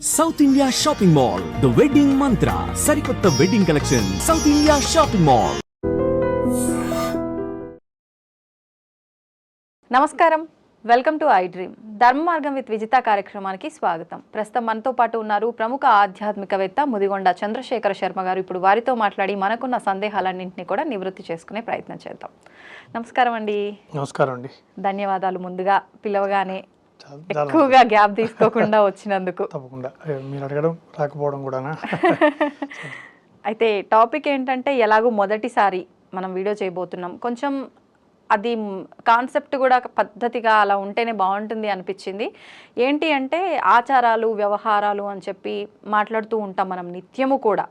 South India shopping mall the wedding మంత్ర సరికొత్త wedding collection south India shopping mall. నమస్కారం, welcome to I dream. ధర్మ మార్గం with Vijitha కార్యక్రమానికి స్వాగతం. ప్రస్తుతం మనతో పాటు ఉన్నారు ప్రముఖ ఆధ్యాత్మికవేత్త ముదిగొండ చంద్రశేఖర శర్మ గారు. ఇప్పుడు వారితో మాట్లాడి మనకున్న సందేహాలన్నింటినీ కూడా నివృత్తి చేసుకునే ప్రయత్నం చేద్దాం. నమస్కారం అండి. నమస్కారం అండి. ధన్యవాదాలు ముందుగా పిలవగానే ఎక్కువగా గ్యాప్ తీసుకోకుండా వచ్చినందుకు. తప్పకుండా మీరు అడగడం రాకపోవడం కూడానా. అయితే టాపిక్ ఏంటంటే, ఎలాగో మొదటిసారి మనం వీడియో చేయబోతున్నాం, కొంచెం అది కాన్సెప్ట్ కూడా పద్ధతిగా అలా ఉంటేనే బాగుంటుంది అనిపించింది. ఏంటి అంటే, ఆచారాలు వ్యవహారాలు అని చెప్పి మాట్లాడుతూ ఉంటాం మనం నిత్యము కూడా.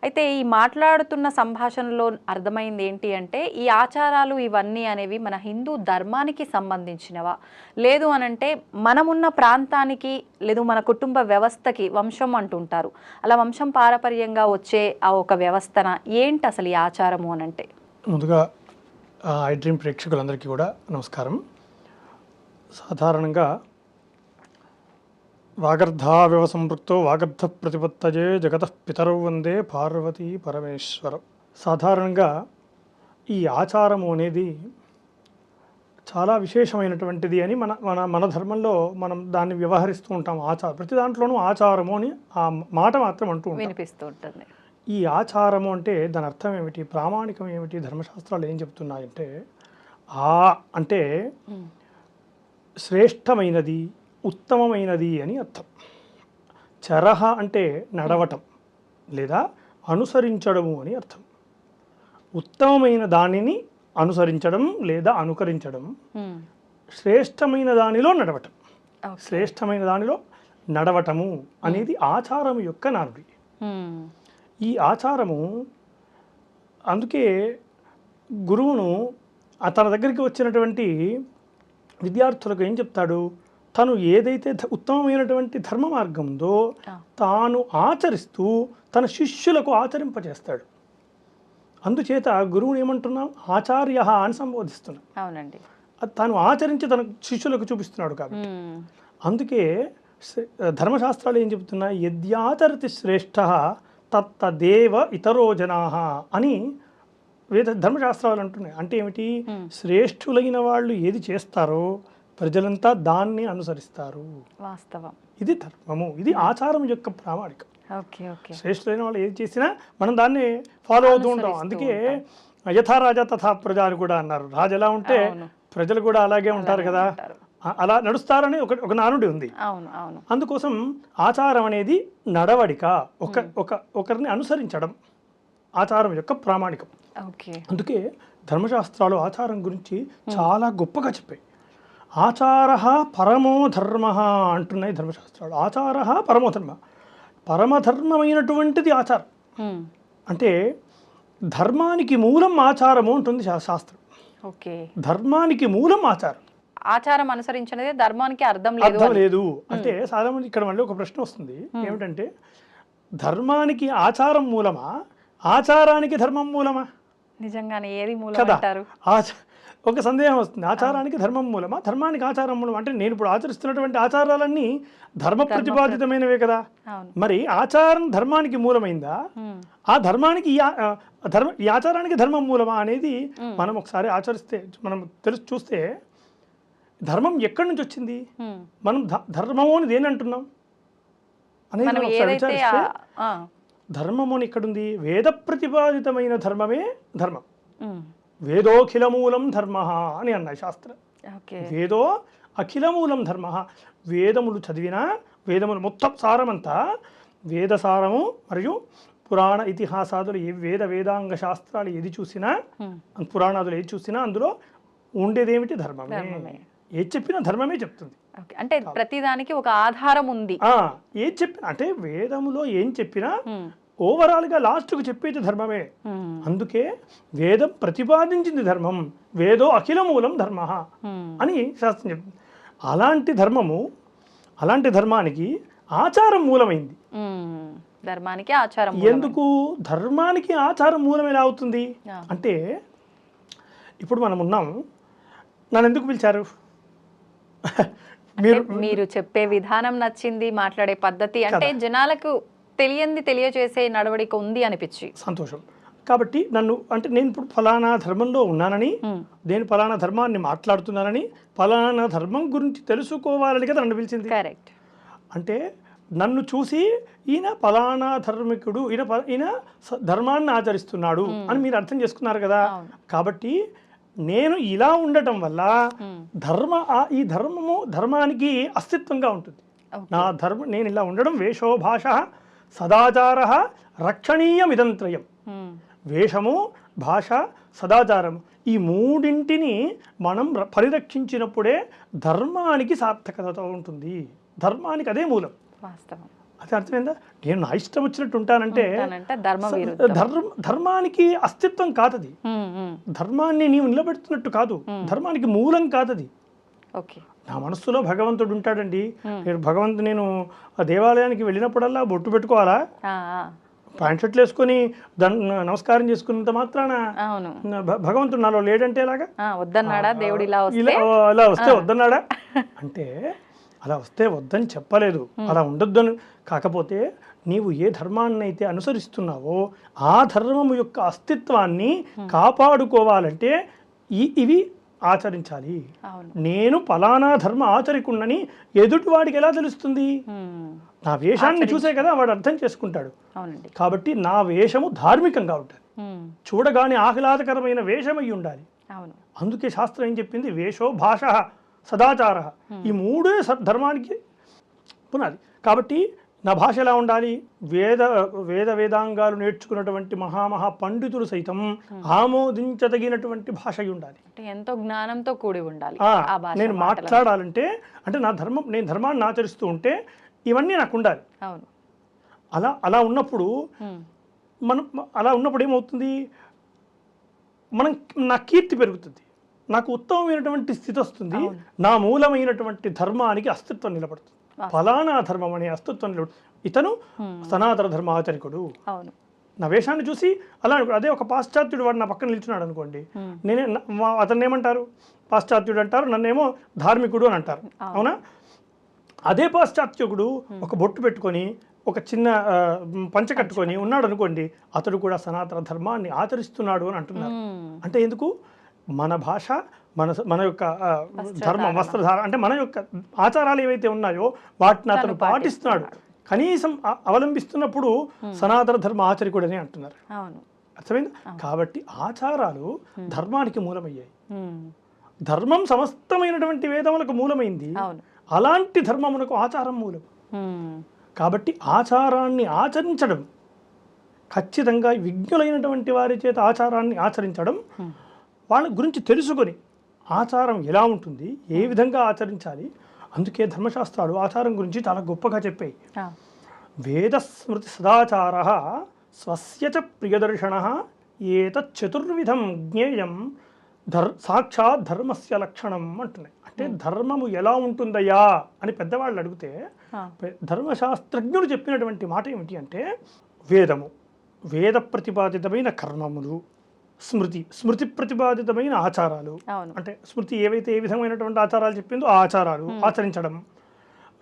అయితే ఈ మాట్లాడుతున్న సంభాషణలో అర్థమైంది ఏంటి అంటే, ఈ ఆచారాలు ఇవన్నీ అనేవి మన హిందూ ధర్మానికి సంబంధించినవా, లేదు అనంటే మనమున్న ప్రాంతానికి లేదు మన కుటుంబ వ్యవస్థకి వంశం అంటుంటారు, అలా వంశం పారపర్యంగా వచ్చే ఆ ఒక వ్యవస్థన ఏంటి అసలు ఈ ఆచారము అనంటే? ముందుగా ఐ డ్రీమ్ ప్రేక్షకులందరికీ కూడా నమస్కారం. సాధారణంగా వాగర్ధావివ సంపృక్తో వాగర్ధ ప్రతిపత్తజే జగత పితరౌ వందే పార్వతీ పరమేశ్వరం. సాధారణంగా ఈ ఆచారము అనేది చాలా విశేషమైనటువంటిది అని మన మన మన ధర్మంలో మనం దాన్ని వ్యవహరిస్తూ ఉంటాం. ప్రతి దాంట్లోనూ ఆచారము అని ఆ మాట మాత్రం అంటూ వినిపిస్తూ ఉంటుంది. ఈ ఆచారము అంటే దాని అర్థం ఏమిటి, ప్రామాణికం ఏమిటి, ధర్మశాస్త్రాలు ఏం చెప్తున్నాయంటే, అంటే శ్రేష్టమైనది, ఉత్తమమైనది అని అర్థం. చరహ అంటే నడవటం లేదా అనుసరించడము అని అర్థం. ఉత్తమమైన దానిని అనుసరించడం లేదా అనుకరించడం, శ్రేష్టమైన దానిలో నడవటం. శ్రేష్టమైన దానిలో నడవటము అనేది ఆచారము యొక్క నానుడి. ఈ ఆచారము, అందుకే గురువును తన దగ్గరికి వచ్చినటువంటి విద్యార్థులకు ఏం చెప్తాడు, తను ఏదైతే ఉత్తమమైనటువంటి ధర్మ మార్గం ఉందో తాను ఆచరిస్తూ తన శిష్యులకు ఆచరింపజేస్తాడు. అందుచేత గురువుని ఏమంటున్నాం, ఆచార్య అని సంబోధిస్తున్నాం. అవునండి, తాను ఆచరించి తన శిష్యులకు చూపిస్తున్నాడు. కాబట్టి అందుకే ధర్మశాస్త్రాలు ఏం చెప్తున్నాయి, యద్యాచరతి శ్రేష్ఠ తత్తదేవ ఇతరో జనాః అని ధర్మశాస్త్రాలు అంటున్నాయి. అంటే ఏమిటి, శ్రేష్ఠులైన వాళ్ళు ఏది చేస్తారో ప్రజలంతా దాన్ని అనుసరిస్తారు. వాస్తవం. ఇది ధర్మము, ఇది ఆచారం యొక్క ప్రామాణికం. శ్రేష్ఠులైన వాళ్ళు ఏది చేసినా మనం దాన్ని ఫాలో అవుతూ ఉంటాం. అందుకే యథా రాజా తథా ప్రజ అని కూడా అన్నారు. రాజు ఎలా ఉంటే ప్రజలు కూడా అలాగే ఉంటారు కదా, అలా నడుస్తారని ఒక నానుడి ఉంది. అందుకోసం ఆచారం అనేది నడవడిక, ఒకరిని అనుసరించడం ఆచారం యొక్క ప్రామాణికం. అందుకే ధర్మశాస్త్రాలు ఆచారం గురించి చాలా గొప్పగా చెప్పాయి. ఆచార పరమో ధర్మ అంటున్నాయి ధర్మశాస్త్రాలు. ఆచార పరమో ధర్మ, పరమధర్మమైనటువంటిది ఆచారం. అంటే ధర్మానికి మూలం ఆచారము ఉంటుంది శాస్త్రం. ధర్మానికి మూలం ఆచారం. ఆచారం అనుసరించినదే ధర్మానికి అర్థం లేదు అంటే, సాధారణ ఇక్కడ మళ్ళీ ఒక ప్రశ్న వస్తుంది. ఏమిటంటే, ధర్మానికి ఆచారం మూలమా, ఆచారానికి ధర్మం మూలమా? నిజంగానే ఏది మూలం అంటారు? ఒక సందేహం వస్తుంది. ఆచారానికి ధర్మం మూలమా, ధర్మానికి ఆచారం మూలమా? అంటే నేను ఇప్పుడు ఆచరిస్తున్నటువంటి ఆచారాలన్నీ ధర్మ ప్రతిపాదితమైనవే కదా. మరి ఆచారం ధర్మానికి మూలమైందా, ఆ ధర్మానికి ఈ ఆచారానికి ధర్మం మూలమా అనేది మనం ఒకసారి ఆచరిస్తే మనం చూస్తే ధర్మం ఎక్కడి నుంచి వచ్చింది, మనం ధర్మము అని దేని అంటున్నాం అనేది ఒకసారి విచారిస్తే, ధర్మము అని ఎక్కడుంది, వేద ప్రతిపాదితమైన ధర్మమే ధర్మం. వేదోఖిలమూలం ధర్మ అని అన్నాయి శాస్త్రం. వేదో అఖిలమూలం ధర్మ. వేదములు చదివినా, వేదములు మొత్తం సారమంతా, వేదసారము మరియు పురాణ ఇతిహాసాదులు వేదాంగ శాస్త్రాలు ఏది చూసినా, పురాణాదులు ఏది చూసినా అందులో ఉండేదేమిటి, ధర్మమే. ఏది చెప్పినా ధర్మమే చెప్తుంది. అంటే ప్రతిదానికి ఒక ఆధారం ఉంది. ఏది చెప్పినా అంటే వేదములో ఏం చెప్పినా ఓవరాల్గా లాస్ట్కు చెప్పేది ధర్మమే. అందుకే వేదం ప్రతిపాదించింది ధర్మం. వేదో అఖిల మూలం ధర్మ అని శాస్త్రం చెప్తుంది. అలాంటి ధర్మానికి ఆచారం మూలమైంది. ధర్మానికి ఆచారం ఎందుకు ధర్మానికి ఆచారం మూలం ఎలా అవుతుంది అంటే, ఇప్పుడు మనం ఉన్నాం, నన్ను ఎందుకు పిలిచారు? మీరు చెప్పే విధానం నచ్చింది, మాట్లాడే పద్ధతి అంటే జనాలకు తెలియజేసే నడవడిక ఉంది అనిపించి సంతోషం. కాబట్టి నన్ను అంటే నేను ఇప్పుడు ఫలానా ధర్మంలో ఉన్నానని, నేను ఫలానా ధర్మాన్ని మాట్లాడుతున్నానని, ఫలానా ధర్మం గురించి తెలుసుకోవాలని కదా నన్ను పిలిచింది. కరెక్ట్. అంటే నన్ను చూసి ఈయన ఫలానా ధర్మికుడు, ఈయన ధర్మాన్ని ఆచరిస్తున్నాడు అని మీరు అర్థం చేసుకున్నారు కదా. కాబట్టి నేను ఇలా ఉండటం వల్ల ఈ ధర్మానికి అస్తిత్వంగా ఉంటుంది. నా ధర్మం నేను ఇలా ఉండడం వేషో భాష సదాచార రక్షణీయమిదంత్రయం. వేషము, భాష, సదాచారము ఈ మూడింటిని మనం పరిరక్షించినప్పుడే ధర్మానికి సార్థకత ఉంటుంది. ధర్మానికి అదే మూలం. అదే అర్థమైందా? నేను నా ఇష్టం వచ్చినట్టు ఉంటానంటే ధర్మానికి అస్తిత్వం కాదది. ధర్మాన్ని నీవు నిలబెడుతున్నట్టు కాదు, ధర్మానికి మూలం కాదది. నా మనస్సులో భగవంతుడు ఉంటాడండి. నేను దేవాలయానికి వెళ్ళినప్పుడల్లా బొట్టు పెట్టుకోవాలా, ప్యాంట్ షర్ట్లు వేసుకొని నమస్కారం చేసుకున్నంత మాత్రాన భగవంతుడు నాలో లేడంటే ఎలాగా? వద్దన్నాడా దేవుడు? అలా వస్తే వద్దన్నాడా అంటే అలా వస్తే వద్దని చెప్పలేదు, అలా ఉండొద్దు అని. కాకపోతే నీవు ఏ ధర్మాన్ని అయితే అనుసరిస్తున్నావో ఆ ధర్మము యొక్క అస్తిత్వాన్ని కాపాడుకోవాలంటే ఇవి ఆచరించాలి. నేను ఫలానా ధర్మ ఆచరికున్నని ఎదుటివాడికి ఎలా తెలుస్తుంది? నా వేషాన్ని చూసే కదా వాడు అర్థం చేసుకుంటాడు. కాబట్టి నా వేషము ధార్మికంగా ఉంటుంది, చూడగానే ఆహ్లాదకరమైన వేషమై ఉండాలి. అందుకే శాస్త్రం ఏం చెప్పింది? వేషో భాష సదాచార ఈ మూడే ధర్మానికి పునాది. కాబట్టి నా భాష ఎలా ఉండాలి? వేదాంగాలు నేర్చుకున్నటువంటి మహామహా పండితులు సైతం ఆమోదించదగినటువంటి భాష ఉండాలి. ఎంతో జ్ఞానంతో కూడి ఉండాలి. నేను మాట్లాడాలంటే అంటే నేను ధర్మాన్ని ఆచరిస్తూ ఉంటే ఇవన్నీ నాకు ఉండాలి. అలా ఉన్నప్పుడు ఏమవుతుంది? నా కీర్తి పెరుగుతుంది, నాకు ఉత్తమమైనటువంటి స్థితి వస్తుంది, నా మూలమైనటువంటి ధర్మానికి అస్తిత్వం నిలబడుతుంది. ఫలానా ధర్మం అనే అస్తిత్వం నిలబడుతుంది. ఇతను సనాతన ధర్మ ఆచరికుడు. నా వేషాన్ని చూసి అలా అదే ఒక పాశ్చాత్యుడు వాడు నా పక్కన నిల్చున్నాడు అనుకోండి, అతన్ని ఏమంటారు? పాశ్చాత్యుడు అంటారు, నన్నేమో ధార్మికుడు అని అంటారు. అవునా? అదే పాశ్చాత్యుడు ఒక బొట్టు పెట్టుకొని ఒక చిన్న పంచ కట్టుకొని ఉన్నాడు అనుకోండి, అతడు కూడా సనాతన ధర్మాన్ని ఆచరిస్తున్నాడు అని అంటున్నారు. అంటే ఎందుకు? మన భాష, మన యొక్క ధర్మం, వస్త్రధార అంటే మన యొక్క ఆచారాలు ఏవైతే ఉన్నాయో వాటిని అతను పాటిస్తున్నాడు, కనీసం అవలంబిస్తున్నప్పుడు సనాతన ధర్మ ఆచరికుడని అంటున్నారు. అర్థమైంది? కాబట్టి ఆచారాలు ధర్మానికి మూలమయ్యాయి. ధర్మం సమస్తమైనటువంటి వేదములకు మూలమైంది. అలాంటి ధర్మమునకు ఆచారం మూలం. కాబట్టి ఆచారాన్ని ఆచరించడం, ఖచ్చితంగా విజ్ఞులైనటువంటి వారి చేత ఆచారాన్ని ఆచరించడం, వాళ్ళ గురించి తెలుసుకొని ఆచారం ఎలా ఉంటుంది, ఏ విధంగా ఆచరించాలి. అందుకే ధర్మశాస్త్రాలు ఆచారం గురించి చాలా గొప్పగా చెప్పాయి. వేదస్మృతి సదాచార స్వస్య చ ప్రియదర్శన ఏతచ్చతుర్విధం జ్ఞేయం సాక్షాత్ ధర్మస్య లక్షణం అంటున్నాయి. అంటే ధర్మము ఎలా ఉంటుందయ్యా అని పెద్దవాళ్ళు అడిగితే ధర్మశాస్త్రజ్ఞులు చెప్పినటువంటి మాట ఏమిటి అంటే, వేద ప్రతిపాదితమైన కర్మములు, స్మృతి ప్రతిపాదితమైన ఆచారాలు. అంటే స్మృతి ఏ విధమైనటువంటి ఆచారాలు చెప్పిందో ఆ ఆచారాలు ఆచరించడం.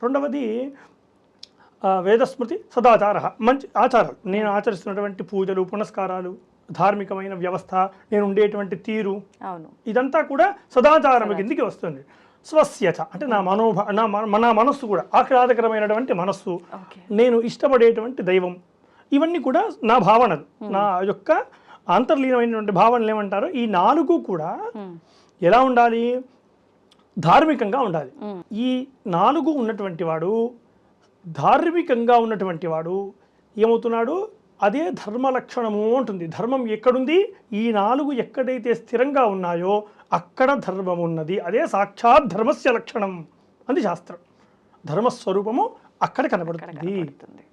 రెండవది వేదస్మృతి సదాచార, మంచి ఆచారాలు, నేను ఆచరిస్తున్నటువంటి పూజలు, పునస్కారాలు, ధార్మికమైన వ్యవస్థ, నేను ఉండేటువంటి తీరు, ఇదంతా కూడా సదాచారం కిందికి వస్తుంది. స్వస్యత అంటే నా మనస్సు కూడా ఆహ్లాదకరమైనటువంటి మనస్సు, నేను ఇష్టపడేటువంటి దైవం, ఇవన్నీ కూడా నా భావనలు, నా యొక్క అంతర్లీనమైనటువంటి భావనలు ఏమంటారు? ఈ నాలుగు కూడా ఎలా ఉండాలి? ధార్మికంగా ఉండాలి. ఈ నాలుగు ఉన్నటువంటి వాడు, ధార్మికంగా ఉన్నటువంటి వాడు ఏమవుతున్నాడు? అదే ధర్మ లక్షణము ఉంటుంది. ధర్మం ఎక్కడుంది? ఈ నాలుగు ఎక్కడైతే స్థిరంగా ఉన్నాయో అక్కడ ధర్మం ఉన్నది. అదే సాక్షాత్ ధర్మస్య లక్షణం అంది శాస్త్రం. ధర్మస్వరూపము అక్కడ కనబడుతుంది.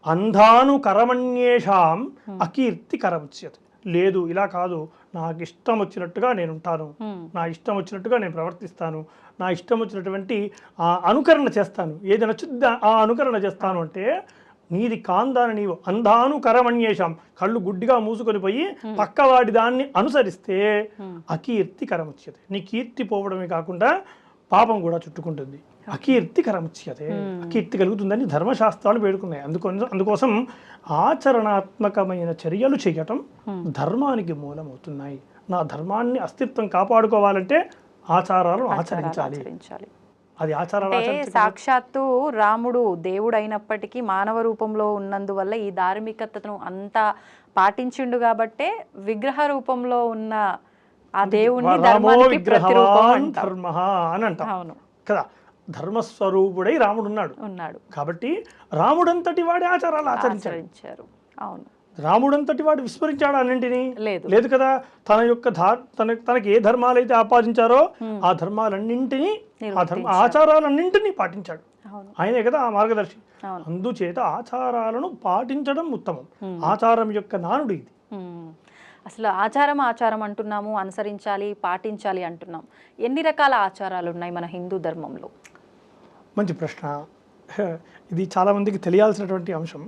అంధానుకరమణ్యేషాం అకీర్తి కరముచ్యతే. లేదు, ఇలా కాదు, నాకు ఇష్టం వచ్చినట్టుగా నేను ఉంటాను, నా ఇష్టం వచ్చినట్టుగా నేను ప్రవర్తిస్తాను, నా ఇష్టం వచ్చినటువంటి అనుకరణ చేస్తాను, ఏది నచ్చుద్దా ఆ అనుకరణ చేస్తాను అంటే నీది కాందాన్ని నీవు అంధానుకరమణ్యేషాం, కళ్ళు గుడ్డిగా మూసుకొని పోయి పక్కవాడి దాన్ని అనుసరిస్తే అకీర్తి కరముచ్యతే. నీ కీర్తి పోవడమే కాకుండా పాపం కూడా చుట్టుకుంటుంది. అకీర్తికరముచ్యతే, అకీర్తి కలుగుతుందని ధర్మశాస్త్రాలు వేడుకున్నాయి. అందుకోసం ఆచరణాత్మకమైన చర్యలు చేయటం ధర్మానికి మూలమవుతున్నాయి. నా ధర్మాన్ని అస్తిత్వం కాపాడుకోవాలంటే ఆచారాలను ఆచరించాలి. అది ఆచారాలు సాక్షాత్తు రాముడు దేవుడు అయినప్పటికీ మానవ రూపంలో ఉన్నందువల్ల ఈ ధార్మికతను అంతా పాటించిండు కాబట్టే విగ్రహ రూపంలో ఉన్న ఆ దేవుణ్ణి ధర్మానికి ప్రతిరూపం అని అంటాం కదా. ధర్మస్వరూపుడై రాముడు ఉన్నాడు కాబట్టి రాముడంతటి వాడి ఆచారాలు ఆచరించారు. అవును, రాముడంతటి వాడు విస్మరించాడు అన్నింటినీ? లేదు కదా. తనకి ఏ ధర్మాలు అయితే ఆపాదించారో ఆ ధర్మాలన్నింటినీ ఆచారాలన్నింటినీ పాటించాడు. ఆయనే కదా ఆ మార్గదర్శి. అందుచేత ఆచారాలను పాటించడం ఉత్తమం. ఆచారం యొక్క నానుడు ఇది. అసలు ఆచారం అంటున్నాము, అనుసరించాలి, పాటించాలి అంటున్నాం. ఎన్ని రకాల ఆచారాలు ఉన్నాయి మన హిందూ ధర్మంలో? మంచి ప్రశ్న. ఇది చాలామందికి తెలియాల్సినటువంటి అంశం.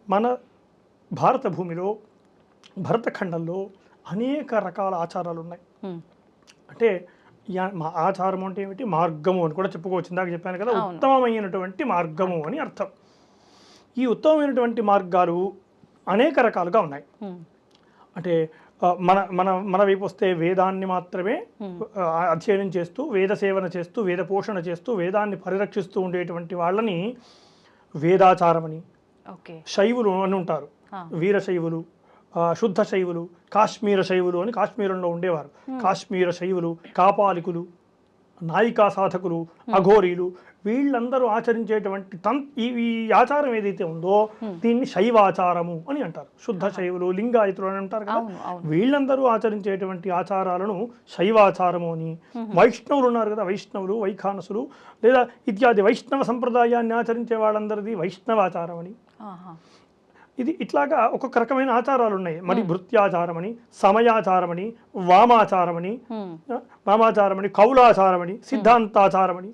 మన భారత భూమిలో, భరతఖండంలో అనేక రకాల ఆచారాలు ఉన్నాయి. అంటే ఆచారం అంటే ఏమిటి? మార్గము అని కూడా చెప్పుకోవచ్చు. ఇందాక చెప్పాను కదా, ఉత్తమమైనటువంటి మార్గము అని అర్థం. ఈ ఉత్తమమైనటువంటి మార్గాలు అనేక రకాలుగా ఉన్నాయి. అంటే మన వైపు వస్తే వేదాన్ని మాత్రమే అధ్యయనం చేస్తూ, వేద సేవన చేస్తూ, వేద పోషణ చేస్తూ, వేదాన్ని పరిరక్షిస్తూ ఉండేటువంటి వాళ్ళని వేదాచారమని, శైవులు అని ఉంటారు, వీరశైవులు, శుద్ధ శైవులు, కాశ్మీర శైవులు అని కాశ్మీరంలో ఉండేవారు. కాశ్మీర శైవులు, కాపాలికులు, నాయికా సాధకులు, అఘోరీలు, వీళ్ళందరూ ఆచరించేటువంటి ఈ ఆచారం ఏదైతే ఉందో దీన్ని శైవాచారము అని అంటారు. శుద్ధ శైవులు, లింగాయతులు అని అంటారు కదా, వీళ్ళందరూ ఆచరించేటువంటి ఆచారాలను శైవాచారము అని. వైష్ణవులు ఉన్నారు కదా, వైష్ణవులు, వైఖానసులు లేదా ఇత్యాది వైష్ణవ సంప్రదాయాన్ని ఆచరించే వాళ్ళందరిది వైష్ణవాచారం అని. ఇది ఇట్లాగా ఒక్కొక్క రకమైన ఆచారాలు ఉన్నాయి. మరి భృత్యాచారమని, సమయాచారమని, వామాచారమని, కౌలాచారమని, సిద్ధాంతాచారమని,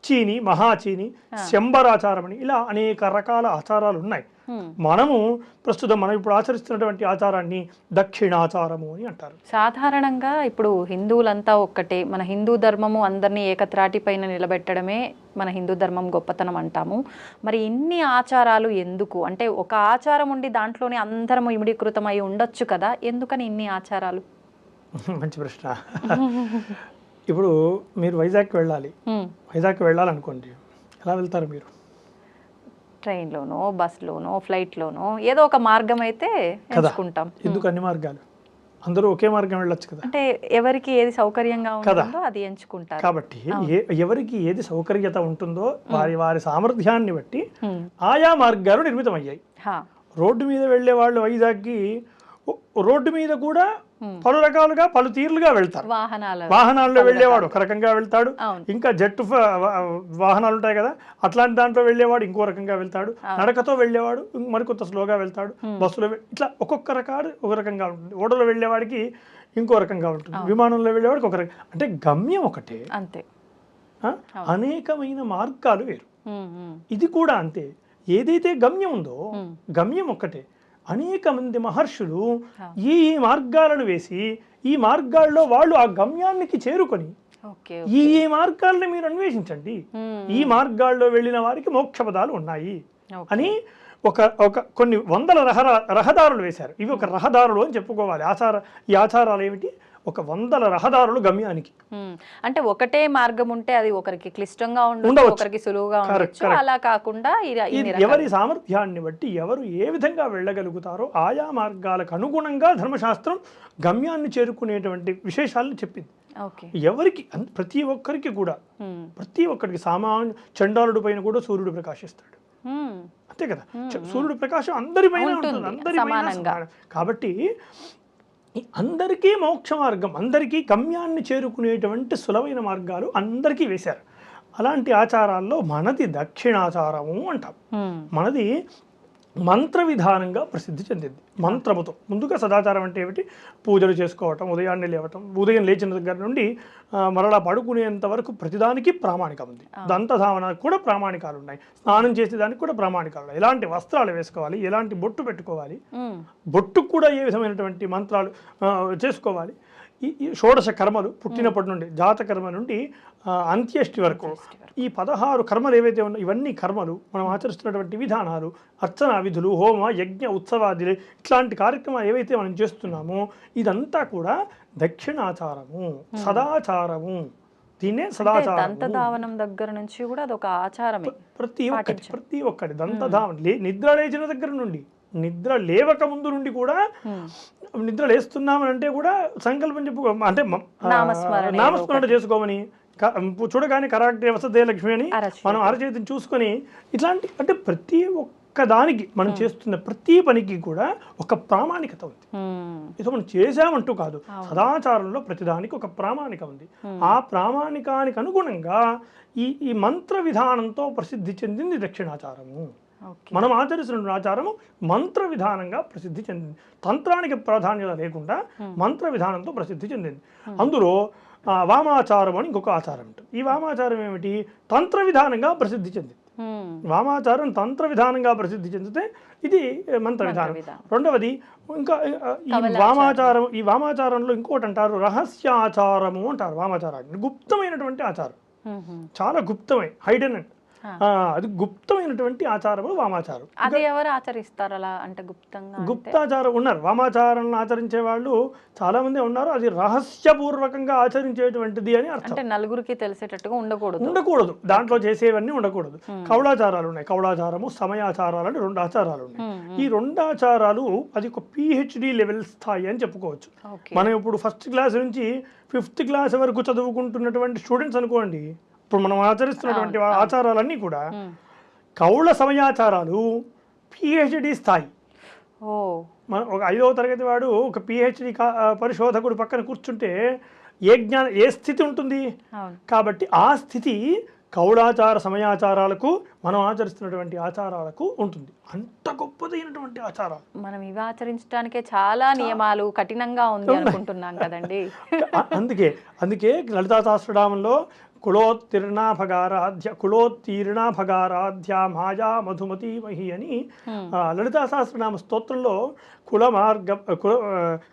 చీని, మహాచీని, శంబరాచారమని, ఇలా అనేక రకాల ఆచారాలు ఉన్నాయి. మనము ప్రస్తుతం ఇప్పుడు ఆచరిస్తున్నటువంటి ఆచారాన్ని దక్షిణాచారము అని అంటారు. సాధారణంగా ఇప్పుడు హిందువులంతా ఒక్కటే, మన హిందూ ధర్మము అందరినీ ఏకత్రాటి పైన నిలబెట్టడమే మన హిందూ ధర్మం గొప్పతనం అంటాము. మరి ఇన్ని ఆచారాలు ఎందుకు? అంటే ఒక ఆచారం ఉండి దాంట్లోనే అందరం ఇమిడీకృతమై ఉండొచ్చు కదా, ఎందుకని ఇన్ని ఆచారాలు? మంచి ప్రశ్న. ఇప్పుడు మీరు వైజాగ్కి వెళ్ళాలనుకోండి, ఎలా వెళ్తారు మీరు? ట్రైన్లోనో, బస్లోనో, ఫ్లైట్లోనో, ఏదో ఒక మార్గం అయితే ఎంచుకుంటాం. ఎందుకు అన్ని మార్గాలు? అందరూ ఒకే మార్గం వెళ్ళొచ్చు కదా. అంటే ఎవరికి ఏది సౌకర్యంగా ఉంటుందో అది ఎంచుకుంటారు. కాబట్టి ఎవరికి ఏది సౌకర్యత ఉంటుందో వారి సామర్థ్యాన్ని బట్టి ఆయా మార్గాలు నిర్మితమయ్యాయి. రోడ్డు మీద వెళ్ళే వాళ్ళు వైజాగ్కి రోడ్డు మీద కూడా పలు రకాలుగా, పలు తీరులుగా వెళ్తారు. వాహనాల్లో వెళ్ళేవాడు ఒక రకంగా వెళ్తాడు, ఇంకా జట్టు వాహనాలు ఉంటాయి కదా, అట్లాంటి దాంట్లో వెళ్ళేవాడు ఇంకో రకంగా వెళ్తాడు, నడకతో వెళ్ళేవాడు మరికొంత స్లోగా వెళ్తాడు, బస్సులో ఇట్లా ఒక్కొక్క రకాలు ఒక రకంగా ఉంటుంది. ఓడలో వెళ్ళేవాడికి ఇంకో రకంగా ఉంటుంది, విమానంలో వెళ్ళేవాడికి ఒక రకం. అంటే గమ్యం ఒకటే, అంతే. అనేకమైన మార్గాలు వేరు. ఇది కూడా అంతే. ఏదైతే గమ్యం ఉందో గమ్యం ఒక్కటే. అనేక మంది మహర్షులు ఈ మార్గాలను వేసి ఈ మార్గాల్లో వాళ్ళు ఆ గమ్యానికి చేరుకొని ఈ మార్గాలను మీరు అన్వేషించండి, ఈ మార్గాల్లో వెళ్ళిన వారికి మోక్ష పదాలు ఉన్నాయి అని కొన్ని వందల రహదారులు వేశారు. ఇవి ఒక రహదారులు అని చెప్పుకోవాలి. ఈ ఆచారాలు ఏమిటి? ఒక వందల రహదారులు గమ్యానికి. అంటే ఒకటే మార్గం ఉంటే అది ఒకరికి క్లిష్టంగా ఉండవచ్చు, ఒకరికి సులువుగా ఉండవచ్చు. అలా కాకుండా ఎవరి సామర్థ్యాన్ని బట్టి ఎవరు ఏ విధంగా వెళ్ళగలుగుతారో ఆయా మార్గాలకు అనుగుణంగా ధర్మశాస్త్రం గమ్యాన్ని చేరుకునేటువంటి విశేషాలను చెప్పింది. ఎవరికి, ప్రతి ఒక్కరికి కూడా, ప్రతి ఒక్కరికి. సామాన్య చండాలుడి పైన కూడా సూర్యుడు ప్రకాశిస్తాడు, అంతే కదా. సూర్యుడు ప్రకాశం అందరిపైన ఉంటుంది, అందరిపైన. కాబట్టి అందరికీ మోక్ష మార్గం, అందరికీ గమ్యాన్ని చేరుకునేటువంటి సులభమైన మార్గాలు అందరికీ వేశారు. అలాంటి ఆచారాల్లో మనది దక్షిణాచారము అంటాం. మనది మంత్ర విధానంగా ప్రసిద్ధి చెందింది. మంత్రముతో ముందుగా సదాచారం అంటే ఏమిటి? పూజలు చేసుకోవటం, ఉదయాన్నే లేవటం, ఉదయం లేచిన దగ్గర నుండి మరలా పడుకునేంత వరకు ప్రతిదానికి ప్రామాణికం ఉంది. దంతధావనానికి కూడా ప్రామాణికాలు ఉన్నాయి, స్నానం చేసేదానికి కూడా ప్రామాణికాలు ఉన్నాయి. ఎలాంటి వస్త్రాలు వేసుకోవాలి, ఎలాంటి బొట్టు పెట్టుకోవాలి, బొట్టుకు కూడా ఏ విధమైనటువంటి మంత్రాలు చేసుకోవాలి, ఈ షోడశ కర్మలు పుట్టినప్పటి నుండి జాతకర్మ నుండి అంత్యేష్టి వరకు ఈ 16 కర్మలు ఏవైతే ఉన్నాయో ఇవన్నీ కర్మలు మనం ఆచరిస్తున్నటువంటి విధానాలు, అర్చనా విధులు, హోమ యజ్ఞ ఉత్సవాదులు, ఇట్లాంటి కార్యక్రమాలు ఏవైతే మనం చేస్తున్నామో ఇదంతా కూడా దక్షిణాచారము, సదాచారము. దీన్నే సదాచారం. దంతధావనం దగ్గర నుంచి కూడా అదొక ఆచారమే. ప్రతి ఒక్కటి దంతధావనం నిద్ర లేచిన దగ్గర నుండి, నిద్ర లేవక ముందు నుండి కూడా, నిద్ర లేస్తున్నామని అంటే కూడా సంకల్పం చెప్పు, అంటే నామస్మరణ చేసుకోమని, చూడగానే కరాక్టే వసతే లక్ష్మి అని మనం అరచేతిని చూసుకొని ఇట్లాంటి, అంటే ప్రతి ఒక్క దానికి మనం చేస్తున్న ప్రతి పనికి కూడా ఒక ప్రామాణికత ఉంది. ఇది మనం చేసామంటూ కాదు, సదాచారంలో ప్రతిదానికి ఒక ప్రామాణిక ఉంది. ఆ ప్రామాణికానికి అనుగుణంగా ఈ మంత్ర విధానంతో ప్రసిద్ధి చెందింది దక్షిణాచారము. మనం ఆచరిస్తున్న ఆచారము మంత్ర విధానంగా ప్రసిద్ధి చెందింది. తంత్రానికి ప్రాధాన్యత లేకుండా మంత్ర విధానంతో ప్రసిద్ధి చెందింది. అందులో వామాచారం అని ఇంకొక ఆచారం ఉంటుంది. ఈ వామాచారం ఏమిటి? తంత్ర విధానంగా ప్రసిద్ధి చెందింది. వామాచారం తంత్ర విధానంగా ప్రసిద్ధి చెందితే ఇది మంత్ర విధానం. రెండవది ఇంకా ఈ వామాచారంలో ఇంకోటి అంటారు రహస్యాచారము అంటారు. వామాచారాన్ని గుప్తమైనటువంటి ఆచారం, చాలా గుప్తమై హైడెన్, అది గుప్తమైనటువంటి ఆచారము వామాచారం. అది ఎవరు ఆచరిస్తారు అలా అంటే గుప్తంగా? గుప్తాచారం ఉన్నారు, వామాచారాలను ఆచరించే వాళ్ళు చాలా మంది ఉన్నారు. అది రహస్యపూర్వకంగా ఆచరించేటువంటిది అని అర్థం. అంటే నలుగురికి తెలిసేటట్టుగా ఉండకూడదు, దాంట్లో చేసేవన్నీ ఉండకూడదు. కౌళాచారాలు ఉన్నాయి, కౌళాచారము, సమయాచారాలు అని 2 ఆచారాలు ఉన్నాయి. ఈ 2 ఆచారాలు అది ఒక PhD లెవెల్ స్థాయి అని చెప్పుకోవచ్చు. మనం ఇప్పుడు 1st క్లాస్ నుంచి 5th క్లాస్ వరకు చదువుకుంటున్నటువంటి స్టూడెంట్స్ అనుకోండి, ఇప్పుడు మనం ఆచరిస్తున్నటువంటి ఆచారాలన్నీ కూడా కౌళ సమయాచారాలు PhD స్థాయి. మనం ఒక 5వ తరగతి వాడు ఒక PhD పరిశోధకుడు పక్కన కూర్చుంటే ఏ స్థితి ఉంటుంది? కాబట్టి ఆ స్థితి కౌళాచార సమయాచారాలకు, మనం ఆచరిస్తున్నటువంటి ఆచారాలకు ఉంటుంది. అంత గొప్పదైనటువంటి ఆచారాలు. మనం ఇవి ఆచరించడానికే చాలా నియమాలు కఠినంగా ఉంది అనుకుంటున్నాం కదండి. అందుకే లలితా సహస్రనామంలో కులోత్తీర్ణాభగారాధ్య మాయా మధుమతి మహి అని లలితా సహస్రనామ స్తోత్రంలో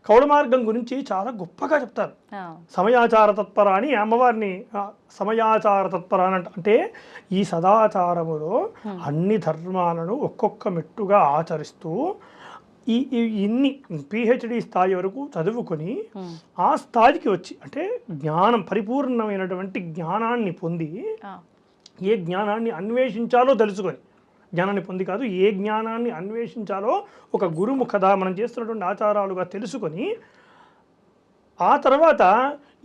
కౌళ మార్గం గురించి చాలా గొప్పగా చెప్తారు. సమయాచార తత్పర అని అమ్మవారిని సమయాచార తత్పర అంటే ఈ సదాచారములో అన్ని ధర్మాలను ఒక్కొక్క మెట్టుగా ఆచరిస్తూ ఇన్ని PhD స్థాయి వరకు చదువుకొని ఆ స్థాయికి వచ్చి, అంటే జ్ఞానం పరిపూర్ణమైనటువంటి జ్ఞానాన్ని పొంది, ఏ జ్ఞానాన్ని అన్వేషించాలో తెలుసుకొని, జ్ఞానాన్ని పొంది కాదు, ఏ జ్ఞానాన్ని అన్వేషించాలో ఒక గురుముఖద మనం చేస్తున్నటువంటి ఆచారాలుగా తెలుసుకొని, ఆ తర్వాత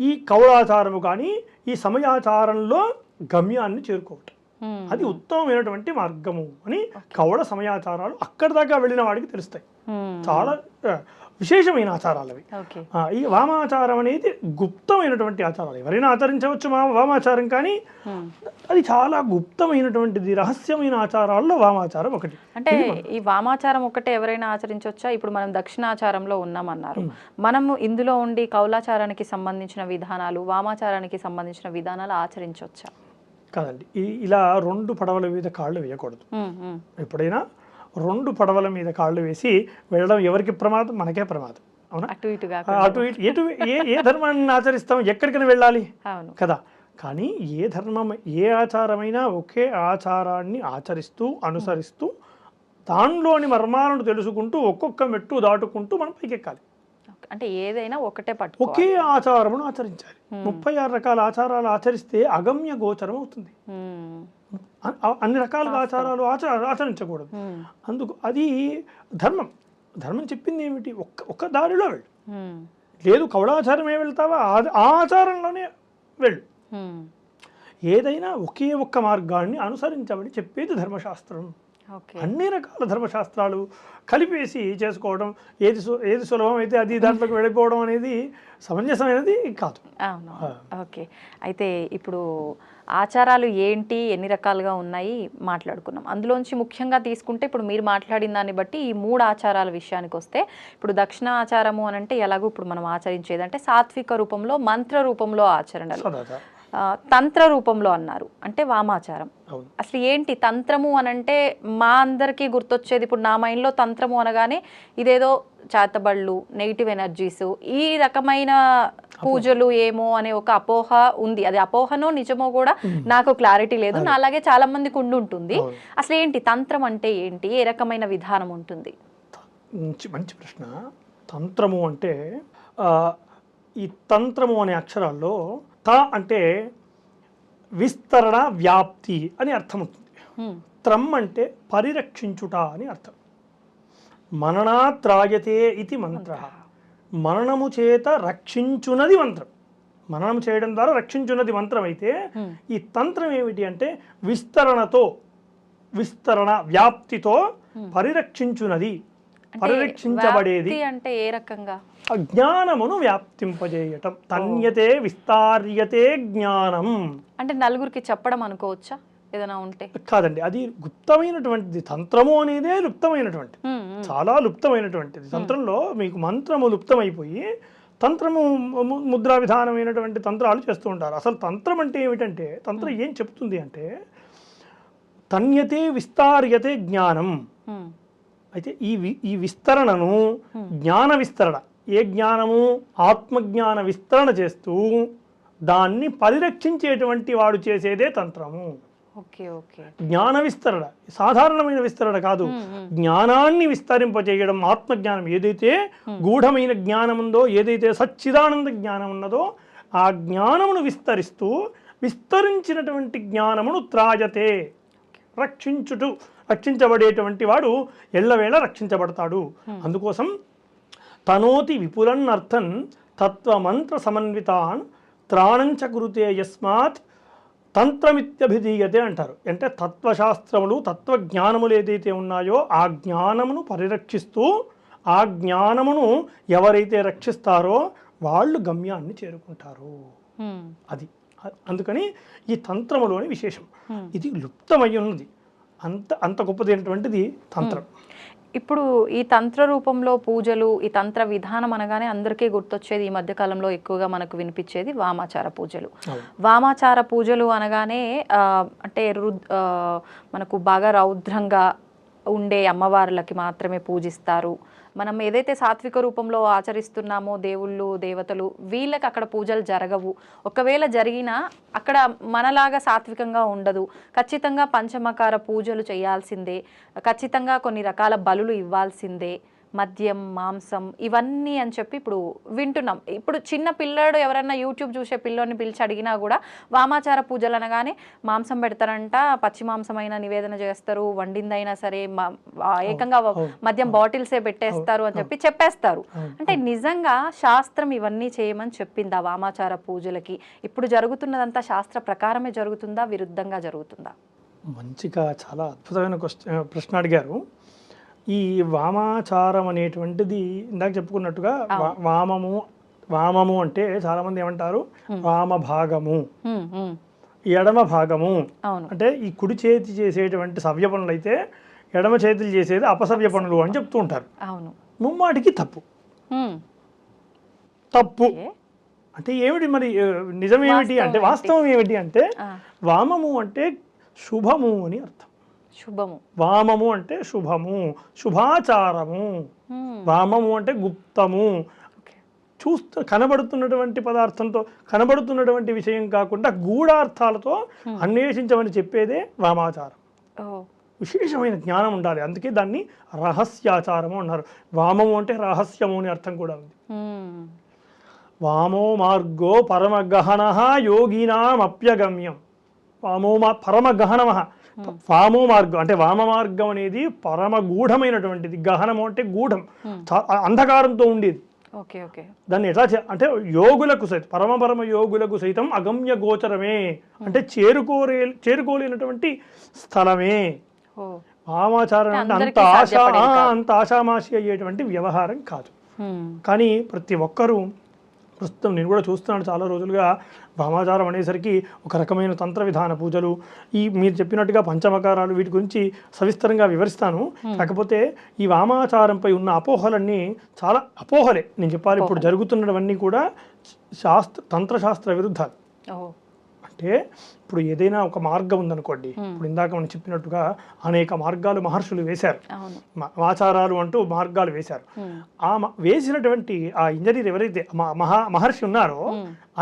ఈ కౌళాచారము కానీ ఈ సమయాచారంలో గమ్యాన్ని చేరుకోవటం, అది ఉత్తమమైనటువంటి మార్గము అని కౌళ సమయాచారాలు అక్కడి దాకా వెళ్ళిన వాడికి తెలుస్తాయి. చాలా విశేషమైన ఆచారాలు అవి. ఈ వామాచారం అనేది గుప్తమైనటువంటి ఆచారాలు, ఎవరైనా ఆచరించవచ్చు వామాచారం, కానీ అది చాలా గుప్తమైనటువంటిది, రహస్యమైన ఆచారాల్లో వామాచారం ఒకటి. అంటే ఈ వామాచారం ఒకటే ఎవరైనా ఆచరించవచ్చా? ఇప్పుడు మనం దక్షిణాచారంలో ఉన్నామన్నారు, మనము ఇందులో ఉండి కౌలాచారానికి సంబంధించిన విధానాలు, వామాచారానికి సంబంధించిన విధానాలు ఆచరించవచ్చా? కాదండి, ఇలా 2 పడవల మీద కాళ్ళు వేయకూడదు. ఎప్పుడైనా 2 పడవల మీద కాళ్ళు వేసి వెళ్ళడం ఎవరికి ప్రమాదం? మనకే ప్రమాదం. అవునా? అటు ఇటు ఏ ధర్మాన్ని ఆచరిస్తాం, ఎక్కడికైనా వెళ్ళాలి కదా. కానీ ఏ ధర్మం, ఏ ఆచారమైనా ఒకే ఆచారాన్ని ఆచరిస్తూ అనుసరిస్తూ దానిలోని మర్మాలను తెలుసుకుంటూ ఒక్కొక్క మెట్టు దాటుకుంటూ మనం పైకెక్కాలి. అంటే ఏదైనా ఒకటే ఒకే ఆచారమును ఆచరించాలి. 36 రకాల ఆచారాలు ఆచరిస్తే అగమ్య గోచరం అవుతుంది. అన్ని రకాల ఆచారాలు ఆచరించకూడదు. అందుకు అది ధర్మం. ధర్మం చెప్పింది ఏమిటి? ఒక్క దారిలో వెళ్ళు. లేదు కౌళాచారమే వెళ్తావా, ఆ ఆచారంలోనే వెళ్ళు. ఏదైనా ఒకే ఒక్క మార్గాన్ని అనుసరించమని చెప్పేది ధర్మశాస్త్రం. అన్ని రకాల ధర్మశాస్త్రాలు కలిపేసి చేసుకోవడం, ఏది సులభం అయితే అది దాంట్లోకి వెళ్ళిపోవడం అనేది సమంజసమైనది కాదు. ఓకే, అయితే ఇప్పుడు ఆచారాలు ఏంటి, ఎన్ని రకాలుగా ఉన్నాయి మాట్లాడుకున్నాం. అందులోంచి ముఖ్యంగా తీసుకుంటే ఇప్పుడు మీరు మాట్లాడిన దాన్ని బట్టి ఈ 3 ఆచారాల విషయానికి వస్తే, ఇప్పుడు దక్షిణ ఆచారము అని అంటే ఎలాగో ఇప్పుడు మనం ఆచరించేది అంటే సాత్విక రూపంలో, మంత్ర రూపంలో ఆచరణలు, తంత్ర రూపంలో అన్నారు అంటే వామాచారం. అసలు ఏంటి తంత్రము అని అంటే మా అందరికీ గుర్తొచ్చేది, ఇప్పుడు నా మైండ్లో తంత్రము అనగానే ఇదేదో చేతబళ్ళు, నెగిటివ్ ఎనర్జీస్, ఈ రకమైన పూజలు ఏమో అనే ఒక అపోహ ఉంది. అది అపోహనో నిజమో కూడా నాకు క్లారిటీ లేదు. నా అలాగే చాలా మందికి ఉంటుంది. అసలు ఏంటి తంత్రం అంటే ఏంటి, ఏ రకమైన విధానం ఉంటుంది? మంచి ప్రశ్న. తంత్రము అంటే ఈ తంత్రము అనే అక్షరాల్లో త అంటే విస్తరణ, వ్యాప్తి అని అర్థం అవుతుంది. త్రం అంటే పరిరక్షించుట అని అర్థం. మననాత్రాయతే ఇది మంత్ర. మననము చేత రక్షించున్నది మంత్రం. మననం చేయడం ద్వారా రక్షించున్నది మంత్రం అయితే ఈ తంత్రం ఏమిటి అంటే విస్తరణ వ్యాప్తితో పరిరక్షించున్నది, పరిరక్షించబడేది. అంటే ఏ రకంగా? జ్ఞానమును వ్యాప్తింపజేయటం. తన్యతే విస్తార్యతే జ్ఞానం అంటే నలుగురికి చెప్పడం అనుకోవచ్చా ఏదైనా ఉంటే? కాదండి, అది గుప్తమైనటువంటిది. తంత్రము అనేదే లుప్తమైనటువంటిది, చాలా లుప్తమైనటువంటిది. తంత్రంలో మీకు మంత్రము లుప్తమైపోయి తంత్రము ముద్రా విధానమైనటువంటి తంత్రాలు చేస్తూ ఉంటారు. అసలు తంత్రం అంటే ఏమిటంటే, తంత్రం ఏం చెప్తుంది అంటే తన్యతే విస్తార్యతే జ్ఞానం. అయితే ఈ విస్తరణను జ్ఞాన విస్తరణ, ఏ జ్ఞానము? ఆత్మజ్ఞాన విస్తరణ చేస్తూ దాన్ని పరిరక్షించేటువంటి వాడు చేసేదే తంత్రము. జ్ఞాన విస్తరణ సాధారణమైన విస్తరణ కాదు, జ్ఞానాన్ని విస్తరింపజేయడం. ఆత్మజ్ఞానం ఏదైతే గూఢమైన జ్ఞానం ఉందో, ఏదైతే సచ్చిదానంద జ్ఞానం ఉన్నదో ఆ జ్ఞానమును విస్తరిస్తూ, విస్తరించినటువంటి జ్ఞానమును త్రాయతే రక్షించబడేటువంటి వాడు ఎల్లవేళ రక్షించబడతాడు. అందుకోసం తనోతి విపులన్నర్థన్ తత్వమంత్ర సమన్వితాన్ త్రాణంచ కురుతే యస్మాత్ తంత్రమిత్యభిధీయతే అంటారు. అంటే తత్వశాస్త్రములు, తత్వజ్ఞానములు ఏదైతే ఉన్నాయో ఆ జ్ఞానమును పరిరక్షిస్తూ, ఆ జ్ఞానమును ఎవరైతే రక్షిస్తారో వాళ్ళు గమ్యాన్ని చేరుకుంటారు. అది అందుకని ఈ తంత్రములోని విశేషం. ఇది లుప్తమై ఉన్నది, అంత గొప్పదైనటువంటిది తంత్రం. ఇప్పుడు ఈ తంత్ర రూపంలో పూజలు, ఈ తంత్ర విధానం అనగానే అందరికీ గుర్తొచ్చేది, ఈ మధ్యకాలంలో ఎక్కువగా మనకు వినిపించేది వామాచార పూజలు. వామాచార పూజలు అనగానే అంటే మనకు బాగా రౌద్రంగా ఉండే అమ్మవార్లకి మాత్రమే పూజిస్తారు. మనం ఏదైతే సాత్విక రూపంలో ఆచరిస్తున్నామో దేవుళ్ళు, దేవతలు, వీళ్ళకి అక్కడ పూజలు జరగవు. ఒకవేళ జరిగినా అక్కడ మనలాగా సాత్వికంగా ఉండదు. ఖచ్చితంగా పంచమకార పూజలు చేయాల్సిందే, ఖచ్చితంగా కొన్ని రకాల బలులు ఇవ్వాల్సిందే, మద్యం, మాంసం ఇవన్నీ అని చెప్పి ఇప్పుడు వింటున్నాం. ఇప్పుడు చిన్న పిల్లాడు ఎవరన్నా యూట్యూబ్ చూసే పిల్లోని పిలిచి అడిగినా కూడా వామాచార పూజలు అనగానే మాంసం పెడతారంట, పచ్చి మాంసమైన నివేదన చేస్తారు, వండిందైనా సరే ఏకంగా మద్యం బాటిల్సే పెట్టేస్తారు అని చెప్పేస్తారు. అంటే నిజంగా శాస్త్రం ఇవన్నీ చేయమని చెప్పిందా వామాచార పూజలకి? ఇప్పుడు జరుగుతున్నదంతా శాస్త్ర ప్రకారమే జరుగుతుందా, విరుద్ధంగా జరుగుతుందా? మంచిగా చాలా అద్భుతమైన ప్రశ్న అడిగారు. ఈ వామాచారం అనేటువంటిది ఇందాక చెప్పుకున్నట్టుగా వామము అంటే చాలామంది ఏమంటారు వామ భాగము, ఎడమ భాగము. అంటే ఈ కుడి చేతి చేసేటువంటి సవ్య పనులు అయితే ఎడమ చేతులు చేసేది అపసవ్య పనులు అని చెప్తూ ఉంటారు. ముమ్మాటికి తప్పు. అంటే ఏమిటి మరి నిజమేమిటి అంటే, వాస్తవం ఏమిటి అంటే, వామము అంటే శుభము అని అర్థం. వామము అంటే శుభము, శుభాచారము. వామము అంటే గుప్తము, కనబడుతున్నటువంటి పదార్థంతో, కనబడుతున్నటువంటి విషయం కాకుండా గూఢార్థాలతో అన్వేషించమని చెప్పేదే వామాచారం. విశేషమైన జ్ఞానం ఉండాలి, అందుకే దాన్ని రహస్యాచారము అన్నారు. వామము అంటే రహస్యము అని అర్థం కూడా ఉంది. వామో మార్గో పరమగహన యోగినామప్యగమ్యం. పరమగహనమ, వామో మార్గం అంటే వామ మార్గం అనేది పరమగూఢమైనటువంటిది. గహనము అంటే గూఢం, అంధకారంతో ఉండేది. దాన్ని ఎట్లా అంటే యోగులకు సైతం, పరమ యోగులకు సైతం అగమ్య గోచరమే, అంటే చేరుకోలేనటువంటి స్థలమే. వామాచారం అంటే అంత ఆషామాషి అయ్యేటువంటి వ్యవహారం కాదు. కానీ ప్రతి ఒక్కరూ, ప్రస్తుతం నేను కూడా చూస్తున్నాను చాలా రోజులుగా, వామాచారం అనేసరికి ఒక రకమైన తంత్ర విధాన పూజలు, ఈ మీరు చెప్పినట్టుగా పంచమకారాలు, వీటి గురించి సవిస్తరంగా వివరిస్తాను. కాకపోతే ఈ వామాచారంపై ఉన్న అపోహలన్నీ చాలా అపోహలే నేను చెప్పాలి. ఇప్పుడు జరుగుతున్నవన్నీ కూడా తంత్రశాస్త్ర విరుద్ధాలు. అంటే ఇప్పుడు ఏదైనా ఒక మార్గం ఉందనుకోండి, ఇప్పుడు ఇందాక మనం చెప్పినట్టుగా అనేక మార్గాలు మహర్షులు వేశారు, ఆచారాలు అంటూ మార్గాలు వేశారు. వేసినటువంటి ఆ ఇంజనీర్ ఎవరైతే మహర్షి ఉన్నారో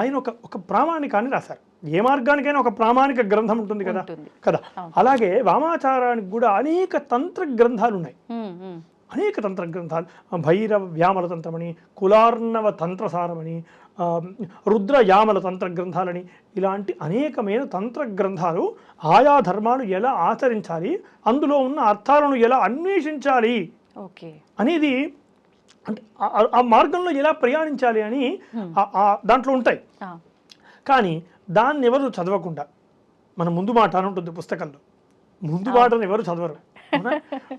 ఆయన ఒక ప్రామాణికాన్ని రాశారు. ఏ మార్గానికైనా ఒక ప్రామాణిక గ్రంథం ఉంటుంది కదా కదా. అలాగే వామాచారానికి కూడా అనేక తంత్ర గ్రంథాలు ఉన్నాయి, అనేక తంత్ర గ్రంథాలు. భైరవ వ్యామల తంత్రమని, కులార్ణవ తంత్రసారమని, రుద్ర యామల తంత్ర గ్రంథాలని, ఇలాంటి అనేకమైన తంత్ర గ్రంథాలు ఆయా ధర్మాలు ఎలా ఆచరించాలి, అందులో ఉన్న అర్థాలను ఎలా అన్వేషించాలి అనేది, అంటే ఆ మార్గంలో ఎలా ప్రయాణించాలి అని దాంట్లో ఉంటాయి. కానీ దాన్ని ఎవరు చదవకుండా, మన ముందు మాట అని ఉంటుంది పుస్తకంలో, ముందు మాటను ఎవరు చదవరు.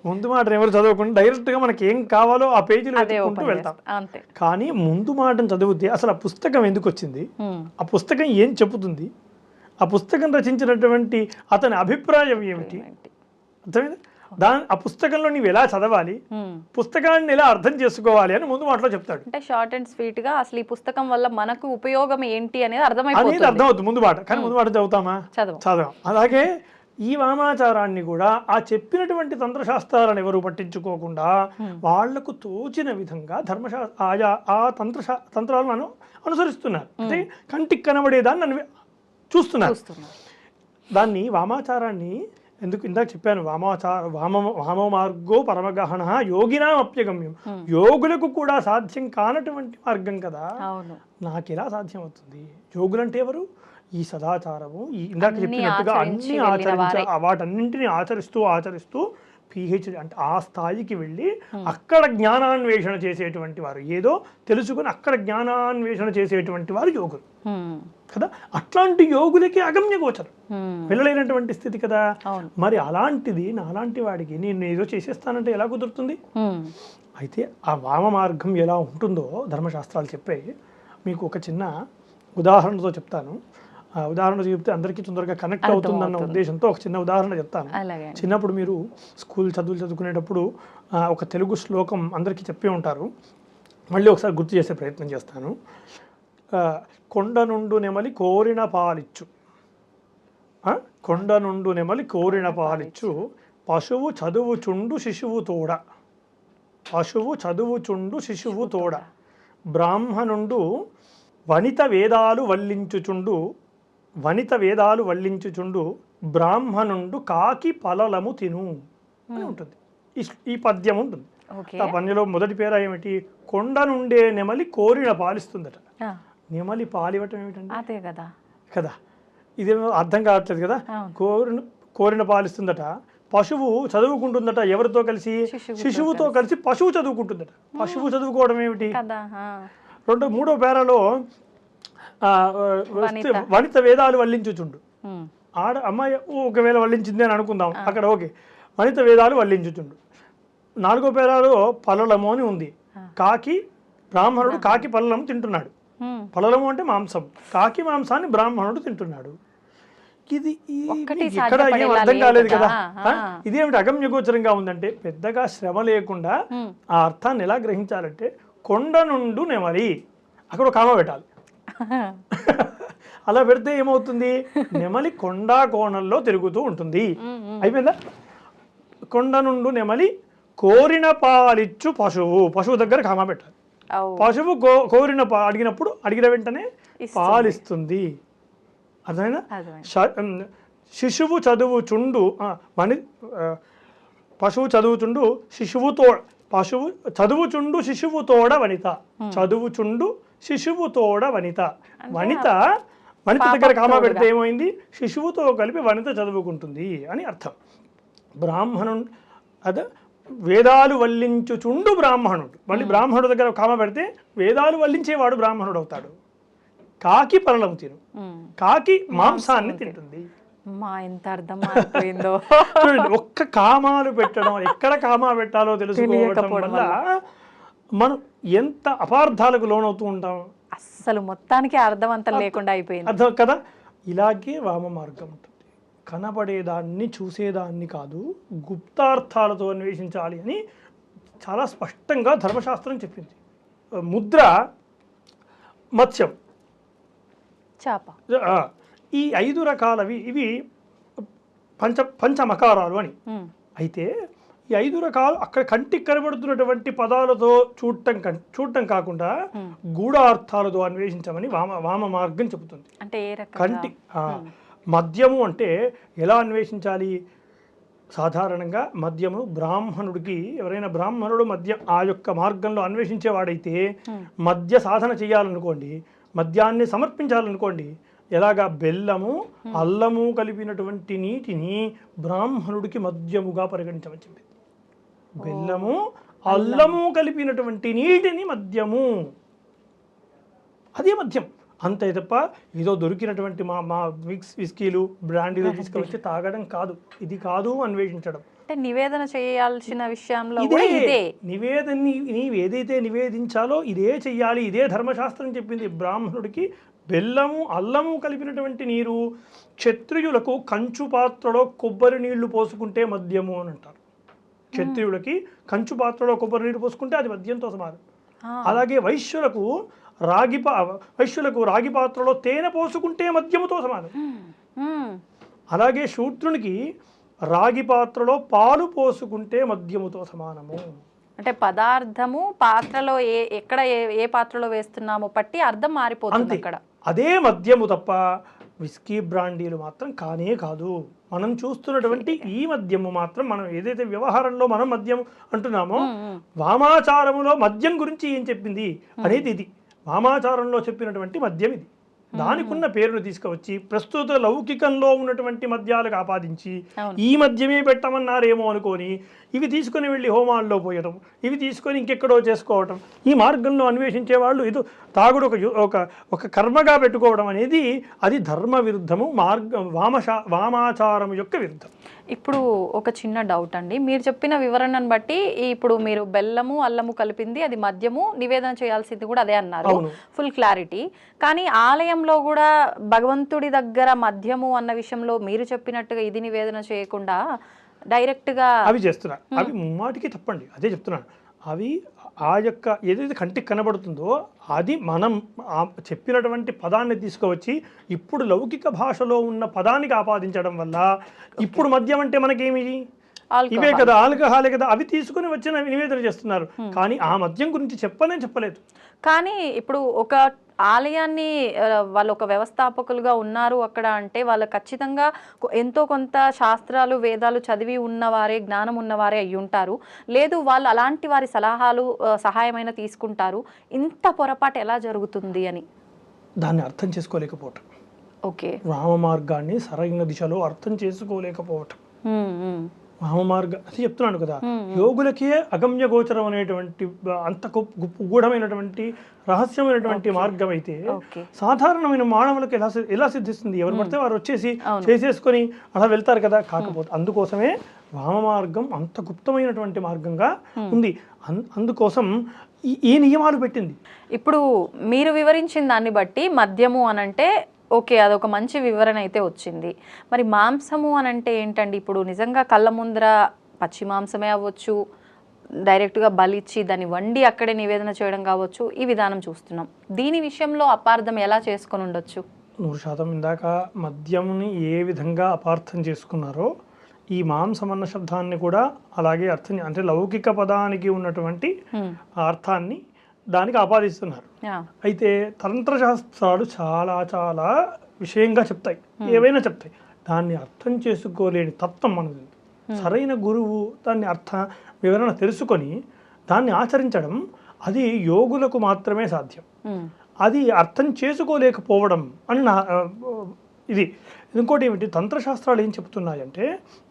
ముందు మాటను ఎవరు చదవకుండా డైరెక్ట్గా మనకి ఏం కావాలో ఆ పేజీలో వెతుక్కుంటూ వెళ్తాం. కానీ ముందు మాటను చదివితే అసలు ఆ పుస్తకం ఎందుకు వచ్చింది, ఆ పుస్తకం ఏం చెబుతుంది, ఆ పుస్తకం రచించినటువంటి అతని అభిప్రాయం ఏమిటి, అర్థమైంది? ఆ పుస్తకంలో నీవు ఎలా చదవాలి, పుస్తకాన్ని ఎలా అర్థం చేసుకోవాలి అని ముందు మాటలో చెప్తాడు. అంటే షార్ట్ అండ్ స్వీట్ గా అసలు ఈ పుస్తకం వల్ల మనకు ఉపయోగం ఏంటి అనేది అర్థమవుతుంది ముందు మాట. కానీ ముందు మాట చదువుతామా? చదవం. అలాగే ఈ వామాచారాన్ని కూడా ఆ చెప్పినటువంటి తంత్రశాస్త్రాలను ఎవరు పట్టించుకోకుండా వాళ్లకు తోచిన విధంగా ఆయా ఆ తంత్రాలను అనుసరిస్తున్నారు. అంటే కంటికి కనబడేదాన్ని చూస్తున్నారు. దాన్ని వామాచారాన్ని ఎందుకు ఇందాక చెప్పాను, వామ మార్గో పరమగహన యోగినాం అప్యగమ్యం, యోగులకు కూడా సాధ్యం కానటువంటి మార్గం కదా, నాకు ఎలా సాధ్యం అవుతుంది? యోగులంటే ఎవరు? ఈ సదాచారము, ఈ ఇందాక చెప్పినట్టుగా అన్ని వాటన్నింటినీ ఆచరిస్తూ పిహెచ్డి అంటే ఆ స్థాయికి వెళ్ళి అక్కడ జ్ఞానాన్వేషణ చేసేటువంటి వారు, ఏదో తెలుసుకుని అక్కడ జ్ఞానాన్వేషణ చేసేటువంటి వారు యోగులు కదా. అట్లాంటి యోగులకి అగమ్య గోచరం, వెళ్ళలేనటువంటి స్థితి కదా. మరి అలాంటిది నాలాంటి వాడికి నేను ఏదో చేసేస్తానంటే ఎలా కుదురుతుంది? అయితే ఆ వామ మార్గం ఎలా ఉంటుందో ధర్మశాస్త్రాలు చెప్పే, మీకు ఒక చిన్న ఉదాహరణతో చెప్తాను. ఉదాహరణ చెప్తే అందరికీ తొందరగా కనెక్ట్ అవుతుందన్న ఉద్దేశంతో ఒక చిన్న ఉదాహరణ చెప్తాను. చిన్నప్పుడు మీరు స్కూల్ చదువులు చదువుకునేటప్పుడు ఒక తెలుగు శ్లోకం అందరికీ చెప్పి ఉంటారు, మళ్ళీ ఒకసారి గుర్తు చేసే ప్రయత్నం చేస్తాను. కొండ నుండు నెమలి కోరిన పాలిచ్చు, కొండ నుండు నెమలి కోరిన పాలిచ్చు, పశువు చదువుచుండు శిశువు తోడ, పశువు చదువుచుండు శిశువు తోడ, బ్రాహ్మణుండు వనిత వేదాలు వల్లించుచుండు, వనిత వేదాలు వల్లించుచుండు, బ్రాహ్మణుండు కాకి పలలము తిను అని ఉంటుంది. ఈ పద్యం ఉంటుంది. ఆ పద్యంలో మొదటి పేర ఏమిటి? కొండ నుండే నెమలి కోరిన పాలిస్తుందట. నెమలి పాలివ్వటం ఏమిటండి? అదే కదా కదా, ఇదేమో అర్థం కావట్లేదు కదా. కోరిన పాలిస్తుందట, పశువు చదువుకుంటుందట, ఎవరితో కలిసి? శిశువుతో కలిసి పశువు చదువుకుంటుందట. పశువు చదువుకోవడం ఏమిటి? మూడో పేరాలో వనిత వేదాలు వల్లించుచుండు, అమ్మాయి ఒకవేళ వల్లించింది అని అనుకుందాం, అక్కడ ఓకే, వనిత వేదాలు వల్లించుచుండు. నాలుగో పేరాలో పలలము అని ఉంది, కాకి బ్రాహ్మణుడు కాకి పలలము తింటున్నాడు. పలలము అంటే మాంసం, కాకి మాంసాన్ని బ్రాహ్మణుడు తింటున్నాడు. ఇది ఇక్కడ ఏం అర్థం కాలేదు కదా. ఇదేమిటి అగమ్యగోచరంగా ఉందంటే, పెద్దగా శ్రమ లేకుండా ఆ అర్థాన్ని ఎలా గ్రహించాలంటే, కొండ నుండు నెమలి, అక్కడ కామ పెట్టాలి. అలా పెడితే ఏమవుతుంది? నెమలి కొండా కోణంలో తిరుగుతూ ఉంటుంది. అయిపోయిందా? కొండ నుండు నెమలి కోరిన పాలిచ్చు పశువు, పశువు దగ్గర కామ పెట్టాలి. పశువు కోరిన అడిగినప్పుడు అడిగిన వెంటనే పాలిస్తుంది. అర్థమైనా? శిశువు చదువుచుండు పశువు చదువుచుండు శిశువుతో, పశువు చదువుచుండు శిశువుతోడ వనిత, చదువుచుండు శిశువుతోడ వనిత, వనిత దగ్గర కామా పెడితే ఏమైంది? శిశువుతో కలిపి వనిత చదువుకుంటుంది అని అర్థం. బ్రాహ్మణుడు అదే వేదాలు వల్లించుచుండు బ్రాహ్మణుడు, మళ్ళీ బ్రాహ్మణుడు దగ్గర కామ పెడితే వేదాలు వల్లించేవాడు బ్రాహ్మణుడు అవుతాడు. కాకి పలలము తిను, కాకి మాంసాన్ని తింటుంది. ఎంత అర్థమైపోయిందో చూడండి, ఒక్క కామాలు పెట్టడం, ఎక్కడ కామా పెట్టాలో తెలుసుకోవడం వల్ల మనం ఎంత అపార్థాలకు లోనవుతూ ఉంటాం. అస్సలు మొత్తానికి అర్థవంతం లేకుండా అయిపోయింది. అర్థం కదా. ఇలాగే వామ మార్గం ఉంటుంది. కనబడేదాన్ని చూసేదాన్ని కాదు, గుప్తార్థాలతో అన్వేషించాలి అని చాలా స్పష్టంగా ధర్మశాస్త్రం చెప్పింది. ముద్ర, మత్స్యం, చేప, ఈ 5 రకాలవి ఇవి పంచమకారాలు అని. అయితే ఈ 5 రకాలు అక్కడ కంటికి కనబడుతున్నటువంటి పదాలతో చూడటం కాకుండా గూఢార్థాలతో అన్వేషించమని వామ మార్గం చెబుతుంది. అంటే కంటి మద్యము అంటే ఎలా అన్వేషించాలి? సాధారణంగా మద్యము బ్రాహ్మణుడికి, ఎవరైనా బ్రాహ్మణుడు మద్యం ఆ యొక్క మార్గంలో అన్వేషించేవాడైతే మద్య సాధన చేయాలనుకోండి, మద్యాన్ని సమర్పించాలనుకోండి, ఎలాగా బెల్లము అల్లము కలిపినటువంటి నీటిని బ్రాహ్మణుడికి మద్యముగా పరిగణించమని చెప్పింది. బెల్లము అల్లము కలిపినటువంటి నీటిని మద్యము, అదే మద్యం. అంతే తప్ప ఏదో దొరికినటువంటి మా విస్కీలు బ్రాండీలు తీసుకొచ్చి తాగడం కాదు. ఇది కాదు అన్వేషించడం. అంటే నివేదన చేయాల్సిన విషయంలో నీవు ఏదైతే నివేదించాలో ఇదే చెయ్యాలి. ఇదే ధర్మశాస్త్రం చెప్పింది. బ్రాహ్మణుడికి బెల్లము అల్లము కలిపినటువంటి నీరు, క్షత్రియులకు కంచు పాత్రలో కొబ్బరి నీళ్లు పోసుకుంటే మద్యము అని అంటారు. క్షత్రియులకి కంచు పాత్రలో కొబ్బరి నీళ్లు పోసుకుంటే అది మద్యంతో సమానం. అలాగే వైశ్యులకు రాగి పాత్రలో తేనె పోసుకుంటే మద్యముతో సమానం. అలాగే శూద్రునికి రాగి పాత్రలో పాలు పోసుకుంటే మద్యముతో సమానము. అంటే పదార్థము పాత్రలో ఎక్కడ ఏ పాత్రలో వేస్తున్నామో పట్టి అర్థం మారిపోతుంది అక్కడ. అదే మద్యము తప్ప విస్కీ బ్రాండీలు మాత్రం కానే కాదు. మనం చూస్తున్నటువంటి ఈ మద్యము మాత్రం, మనం ఏదైతే వ్యవహారంలో మనం మద్యం అంటున్నామో, వామాచారములో మద్యం గురించి ఏం చెప్పింది అనేది ఇది. వామాచారంలో చెప్పినటువంటి మద్యం ఇది. దానికున్న పేరును తీసుకువచ్చి ప్రస్తుత లౌకికంలో ఉన్నటువంటి మద్యాలకు ఆపాదించి ఈ మద్యమే పెట్టమన్నారేమో అనుకొని ఇవి తీసుకొని వెళ్ళి హోమాల్లో పోయడం, ఇవి తీసుకొని ఇంకెక్కడో చేసుకోవటం, ఈ మార్గంలో అన్వేషించే వాళ్ళు ఇది తాగుడు ఒక కర్మగా పెట్టుకోవడం అనేది అది ధర్మ విరుద్ధము, వామాచారం యొక్క విరుద్ధం. ఇప్పుడు ఒక చిన్న డౌట్ అండి, మీరు చెప్పిన వివరణను బట్టి ఇప్పుడు మీరు బెల్లము అల్లము కలిపింది అది మద్యము, నివేదన చేయాల్సింది కూడా అదే అన్నారు, ఫుల్ క్లారిటీ. కానీ ఆలయంలో కూడా భగవంతుడి దగ్గర మద్యము అన్న విషయంలో మీరు చెప్పినట్టుగా ఇది నివేదన చేయకుండా డైరెక్ట్గా అవి చేస్తున్నారు. అవి ముమ్మాటికి తప్పండి, అదే చెప్తున్నాను. అవి ఆ యొక్క ఏదైతే కంటికి కనబడుతుందో అది మనం చెప్పినటువంటి పదాన్ని తీసుకువచ్చి ఇప్పుడు లౌకిక భాషలో ఉన్న పదానికి ఆపాదించడం వల్ల ఇప్పుడు మద్యం అంటే మనకేమి ఇవే కదా, ఆల్కహాలే కదా, అవి తీసుకుని వచ్చిన నివేదన చేస్తున్నారు. కానీ ఆ మద్యం గురించి చెప్పలేదు. కానీ ఇప్పుడు ఒక ఆలయాన్ని వాళ్ళు ఒక వ్యవస్థాపకులుగా ఉన్నారు అక్కడ అంటే వాళ్ళు ఖచ్చితంగా ఎంతో కొంత శాస్త్రాలు వేదాలు చదివి ఉన్నవారే, జ్ఞానం ఉన్నవారే అయి ఉంటారు. లేదు వాళ్ళు అలాంటి వారి సలహాలు సహాయమైన తీసుకుంటారు. ఇంత పొరపాటు ఎలా జరుగుతుంది అని దాన్ని అర్థం చేసుకోలేకపోవటం. ఓకే, రామ మార్గాన్ని సరైన దిశలో అర్థం చేసుకోలేకపోవటం. వామమార్గం అది చెప్తున్నాను కదా, యోగులకే అగమ్య గోచరం అనేటువంటి అంత గూఢమైనటువంటి రహస్యమైనటువంటి మార్గం అయితే సాధారణమైన మానవులకు ఎలా సిద్ధిస్తుంది? ఎవరు పడితే వారు వచ్చేసి చేసేసుకొని అలా వెళ్తారు కదా. కాకపోతే అందుకోసమే వామ మార్గం అంత గుప్తమైనటువంటి మార్గంగా ఉంది. అందుకోసం ఈ నియమాలు పెట్టింది. ఇప్పుడు మీరు వివరించిన దాన్ని బట్టి మద్యము అనంటే ఓకే, అదొక మంచి వివరణ అయితే వచ్చింది. మరి మాంసము అని అంటే ఏంటండి? ఇప్పుడు నిజంగా కళ్ళ ముందర పచ్చి మాంసమే అవ్వచ్చు, డైరెక్ట్గా బలిచ్చి దాన్ని వండి అక్కడే నివేదన చేయడం కావచ్చు, ఈ విధానం చూస్తున్నాం. దీని విషయంలో అపార్థం ఎలా చేసుకొని ఉండొచ్చు? 100% ఇందాక మద్యంని ఏ విధంగా అపార్థం చేసుకున్నారో ఈ మాంసం అన్న శబ్దాన్ని కూడా అలాగే అర్థం, అంటే లౌకిక పదానికి ఉన్నటువంటి అర్థాన్ని దానికి ఆపాదిస్తున్నారు. అయితే తంత్రశాస్త్రాలు చాలా చాలా విషయంగా చెప్తాయి, ఏవైనా చెప్తాయి. దాన్ని అర్థం చేసుకోలేని తత్వం మనది. సరైన గురువు దాన్ని వివరణ తెలుసుకొని దాన్ని ఆచరించడం అది యోగులకు మాత్రమే సాధ్యం. అది అర్థం చేసుకోలేకపోవడం అని ఇది. ఇంకోటి ఏమిటి, తంత్రశాస్త్రాలు ఏం చెప్తున్నాయంటే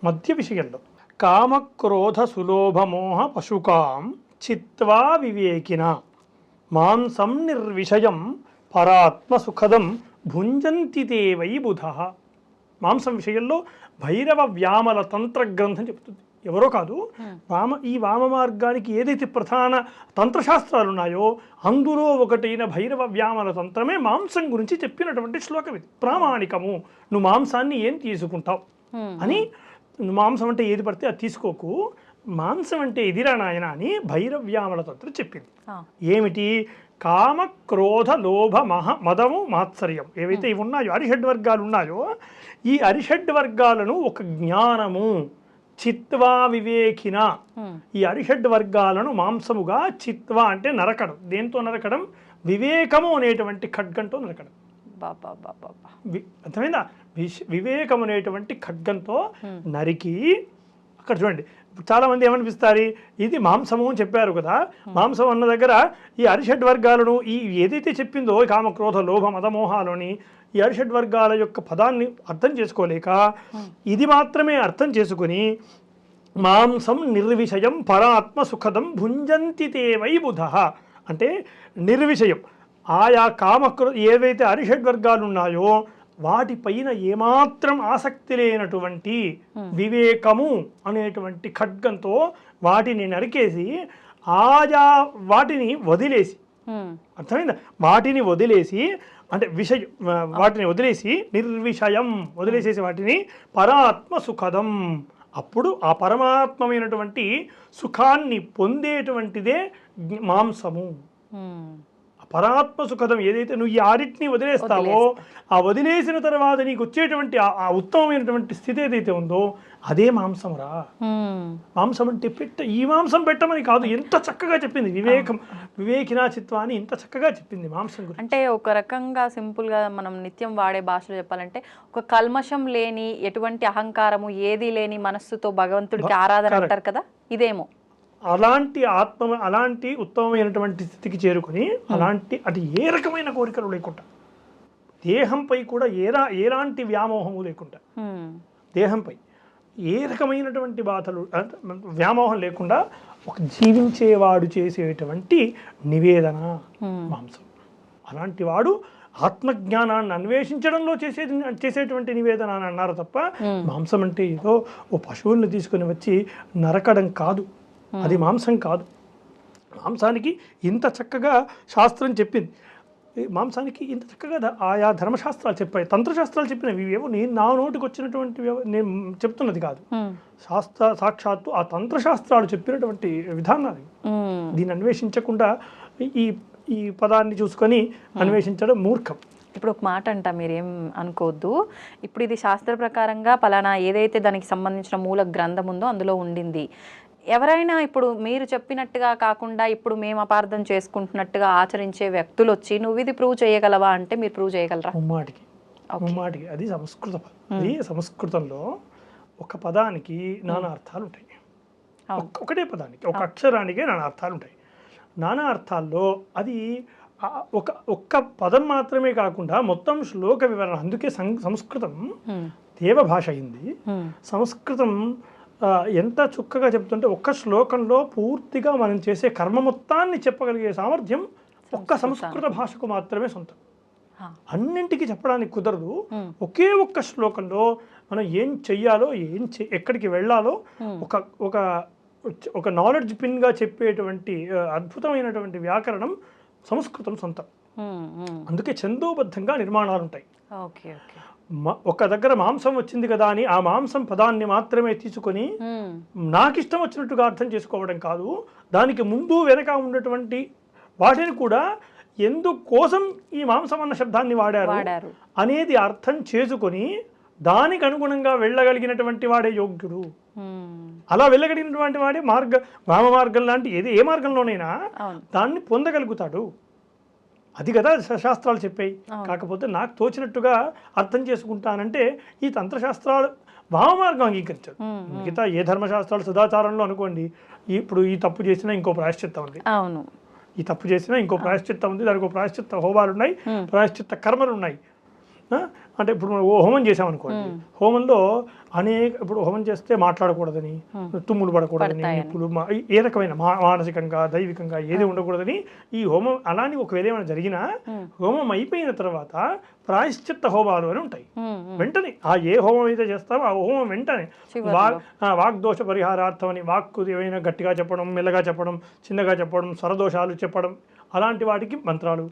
మద్య విషయంలో కామక్రోధ సులోభమోహ పశుకాం చిత్వా వివేకిన మాంసం నిర్విషయం పరాత్మ సుఖదం భుంజంతి తే వై బుధ. మాంసం విషయంలో భైరవ వ్యామల తంత్ర గ్రంథం చెప్తుంది. ఎవరో కాదు, ఈ వామ మార్గానికి ఏదైతే ప్రధాన తంత్రశాస్త్రాలు ఉన్నాయో అందులో ఒకటైన భైరవ వ్యామల తంత్రమే మాంసం గురించి చెప్పినటువంటి శ్లోకం ఇది. ప్రామాణికము, నువ్వు మాంసాన్ని ఏం తీసుకుంటావు అని, నువ్వు మాంసం అంటే ఏది పడితే అది తీసుకోకు, మాంసం అంటే ఎదిరా నాయన అని భైరవ్యామల తంత్రం చెప్పింది. ఏమిటి, కామ క్రోధ లోభ మదము మాత్సర్యం ఏవైతే ఇవి ఉన్నాయో అరిషడ్ వర్గాలు ఉన్నాయో ఈ అరిషడ్ వర్గాలను ఒక జ్ఞానము చిత్వా వివేకిన ఈ అరిషడ్ వర్గాలను మాంసముగా చిత్వా అంటే నరకడం, దేంతో నరకడం? వివేకము అనేటువంటి ఖడ్గంతో నరకడం. అర్థమైందా? వివేకం అనేటువంటి ఖడ్గంతో నరికి, అక్కడ చూడండి చాలా మంది ఏమనిపిస్తారు, ఇది మాంసము అని చెప్పారు కదా, మాంసం అన్న దగ్గర ఈ అరిషడ్ వర్గాలను ఈ ఏదైతే చెప్పిందో కామ క్రోధ లోభ మదమోహాలని ఈ అరిషడ్ వర్గాల యొక్క పదాన్ని అర్థం చేసుకోలేక ఇది మాత్రమే అర్థం చేసుకుని మాంసం నిర్విషయం పరాత్మ సుఖదం భుంజంతి తే వై బుధః అంటే నిర్విషయం ఆయా ఏవైతే అరిషడ్ వర్గాలు ఉన్నాయో వాటిపైన ఏమాత్రం ఆసక్తి లేనటువంటి వివేకము అనేటువంటి ఖడ్గంతో వాటిని నరికేసి ఆయా వాటిని వదిలేసి, అర్థమైందా? వాటిని వదిలేసి అంటే వాటిని వదిలేసి నిర్విషయం వదిలేసేసి వాటిని పరాత్మ సుఖదం, అప్పుడు ఆ పరమాత్మమైనటువంటి సుఖాన్ని పొందేటువంటిదే మాంసము. పరాత్మ సుఖదం ఏదైతే నువ్వు ఈ ఆరిటిని వదిలేస్తావో ఆ వదిలేసిన తర్వాత నీకు వచ్చేటువంటి ఆ ఉత్తమమైనటువంటి స్థితి ఏదైతే ఉందో అదే మాంసంరా. మాంసం అంటే ఈ మాంసం పెట్టమని కాదు, ఎంత చక్కగా చెప్పింది వివేకినా చిత్వాన్ని ఇంత చక్కగా చెప్పింది మాంసం గురించి. అంటే ఒక రకంగా సింపుల్ గా మనం నిత్యం వాడే భాషలో చెప్పాలంటే ఒక కల్మషం లేని ఎటువంటి అహంకారము ఏది లేని మనస్సుతో భగవంతుడికి ఆరాధన అంటారు కదా, ఇదేమో అలాంటి ఉత్తమమైనటువంటి స్థితికి చేరుకుని అటు ఏ రకమైన కోరికలు లేకుండా దేహంపై కూడా ఎలాంటి వ్యామోహము లేకుండా దేహంపై ఏ రకమైనటువంటి బాధలు వ్యామోహం లేకుండా ఒక జీవించేవాడు చేసేటువంటి నివేదన మాంసం. అలాంటి వాడు ఆత్మజ్ఞానాన్ని అన్వేషించడంలో చేసేటువంటి నివేదన అని అన్నారు తప్ప మాంసం అంటే ఏదో ఓ పశువుల్ని తీసుకుని వచ్చి నరకడం కాదు, అది మాంసం కాదు. మాంసానికి ఇంత చక్కగా శాస్త్రం చెప్పింది, మాంసానికి ఇంత చక్కగా ఆయా ధర్మశాస్త్రాలు చెప్పాయి, తంత్రశాస్త్రాలు చెప్పినవి. ఇవేవో నేను నా నోటికి వచ్చినటువంటి నేను చెప్తున్నది కాదు, సాక్షాత్తు ఆ తంత్రశాస్త్రాలు చెప్పినటువంటి విధానాలు. దీన్ని అన్వేషించకుండా ఈ పదాన్ని చూసుకొని అన్వేషించడం మూర్ఖం. ఇప్పుడు ఒక మాట అంట, మీరేం అనుకోవద్దు, ఇప్పుడు ఇది శాస్త్ర ప్రకారంగా పలానా ఏదైతే దానికి సంబంధించిన మూల గ్రంథం ఉందో అందులో ఉండింది. ఎవరైనా ఇప్పుడు మీరు చెప్పినట్టుగా కాకుండా ఇప్పుడు మేము అపార్థం చేసుకుంటున్నట్టుగా ఆచరించే వ్యక్తులు వచ్చి నువ్వు ఇది ప్రూవ్ చేయగలవా అంటే మీరు ప్రూవ్ చేయగలరా? ముమ్మాటికి అది సంస్కృత పదం. అది సంస్కృతంలో ఒక పదానికి నానా అర్థాలు ఉంటాయి, ఒకటే పదానికి ఒక అక్షరానికే నానా అర్థాలు ఉంటాయి. నానా అర్థాల్లో అది ఒక్క పదం మాత్రమే కాకుండా మొత్తం శ్లోక వివరణ. అందుకే సంస్కృతం దేవభాష అయింది. సంస్కృతం ఎంత చక్కగా చెప్తుంటే ఒక్క శ్లోకంలో పూర్తిగా మనం చేసే కర్మ మొత్తాన్ని చెప్పగలిగే సామర్థ్యం ఒక్క సంస్కృత భాషకు మాత్రమే సొంతం. అన్నింటికి చెప్పడానికి కుదరదు. ఒకే ఒక్క శ్లోకంలో మనం ఏం చెయ్యాలో ఎక్కడికి వెళ్ళాలో ఒక నాలెడ్జ్ పిన్గా చెప్పేటువంటి అద్భుతమైనటువంటి వ్యాకరణం సంస్కృతం సొంతం. అందుకే ఛందోబద్ధంగా నిర్మాణాలు ఉంటాయి. ఒక దగ్గర మాంసం వచ్చింది కదా అని ఆ మాంసం పదాన్ని మాత్రమే తీసుకొని నాకు ఇష్టం వచ్చినట్టుగా అర్థం చేసుకోవడం కాదు, దానికి ముందు వెనక ఉన్నటువంటి వాటిని కూడా ఎందుకోసం ఈ మాంసం అన్న శబ్దాన్ని వాడారు అనేది అర్థం చేసుకొని దానికి అనుగుణంగా వెళ్ళగలిగినటువంటి వాడే యోగ్యుడు. అలా వెళ్ళగలిగినటువంటి వాడే వామ మార్గం లాంటి ఏ మార్గంలోనైనా దాన్ని పొందగలుగుతాడు. అది కదా శాస్త్రాలు చెప్పాయి. కాకపోతే నాకు తోచినట్టుగా అర్థం చేసుకుంటానంటే ఈ తంత్రశాస్త్రాలు వామమార్గం అంగీకరించదు. మిగతా ఏ ధర్మశాస్త్రాలు సదాచారంలో అనుకోండి, ఇప్పుడు ఈ తప్పు చేసినా ఇంకో ప్రాయశ్చిత్తం ఉంది, ఈ తప్పు చేసినా ఇంకో ప్రాయశ్చిత్తం ఉంది, దానికి ప్రాయశ్చిత్త హోమాలు ఉన్నాయి, ప్రాయశ్చిత్త కర్మలు ఉన్నాయి. అంటే ఇప్పుడు మనం హోమం చేసామనుకోండి, హోమంలో ఇప్పుడు హోమం చేస్తే మాట్లాడకూడదని, తుమ్ములు పడకూడదని, ఇప్పుడు ఏ రకమైన మానసికంగా దైవికంగా ఏది ఉండకూడదని ఈ హోమం. అలాని ఒకవేళ ఏమైనా జరిగినా హోమం అయిపోయిన తర్వాత ప్రాయశ్చిత్త హోమాలు అని ఉంటాయి. వెంటనే ఏ హోమం అయితే చేస్తామో ఆ హోమం వెంటనే వాగ్దోష పరిహారార్థం అని, వాక్కు ఏమైనా గట్టిగా చెప్పడం, మెల్లగా చెప్పడం, చిన్నగా చెప్పడం, స్వరదోషాలు చెప్పడం, అలాంటి వాటికి మంత్రాలు,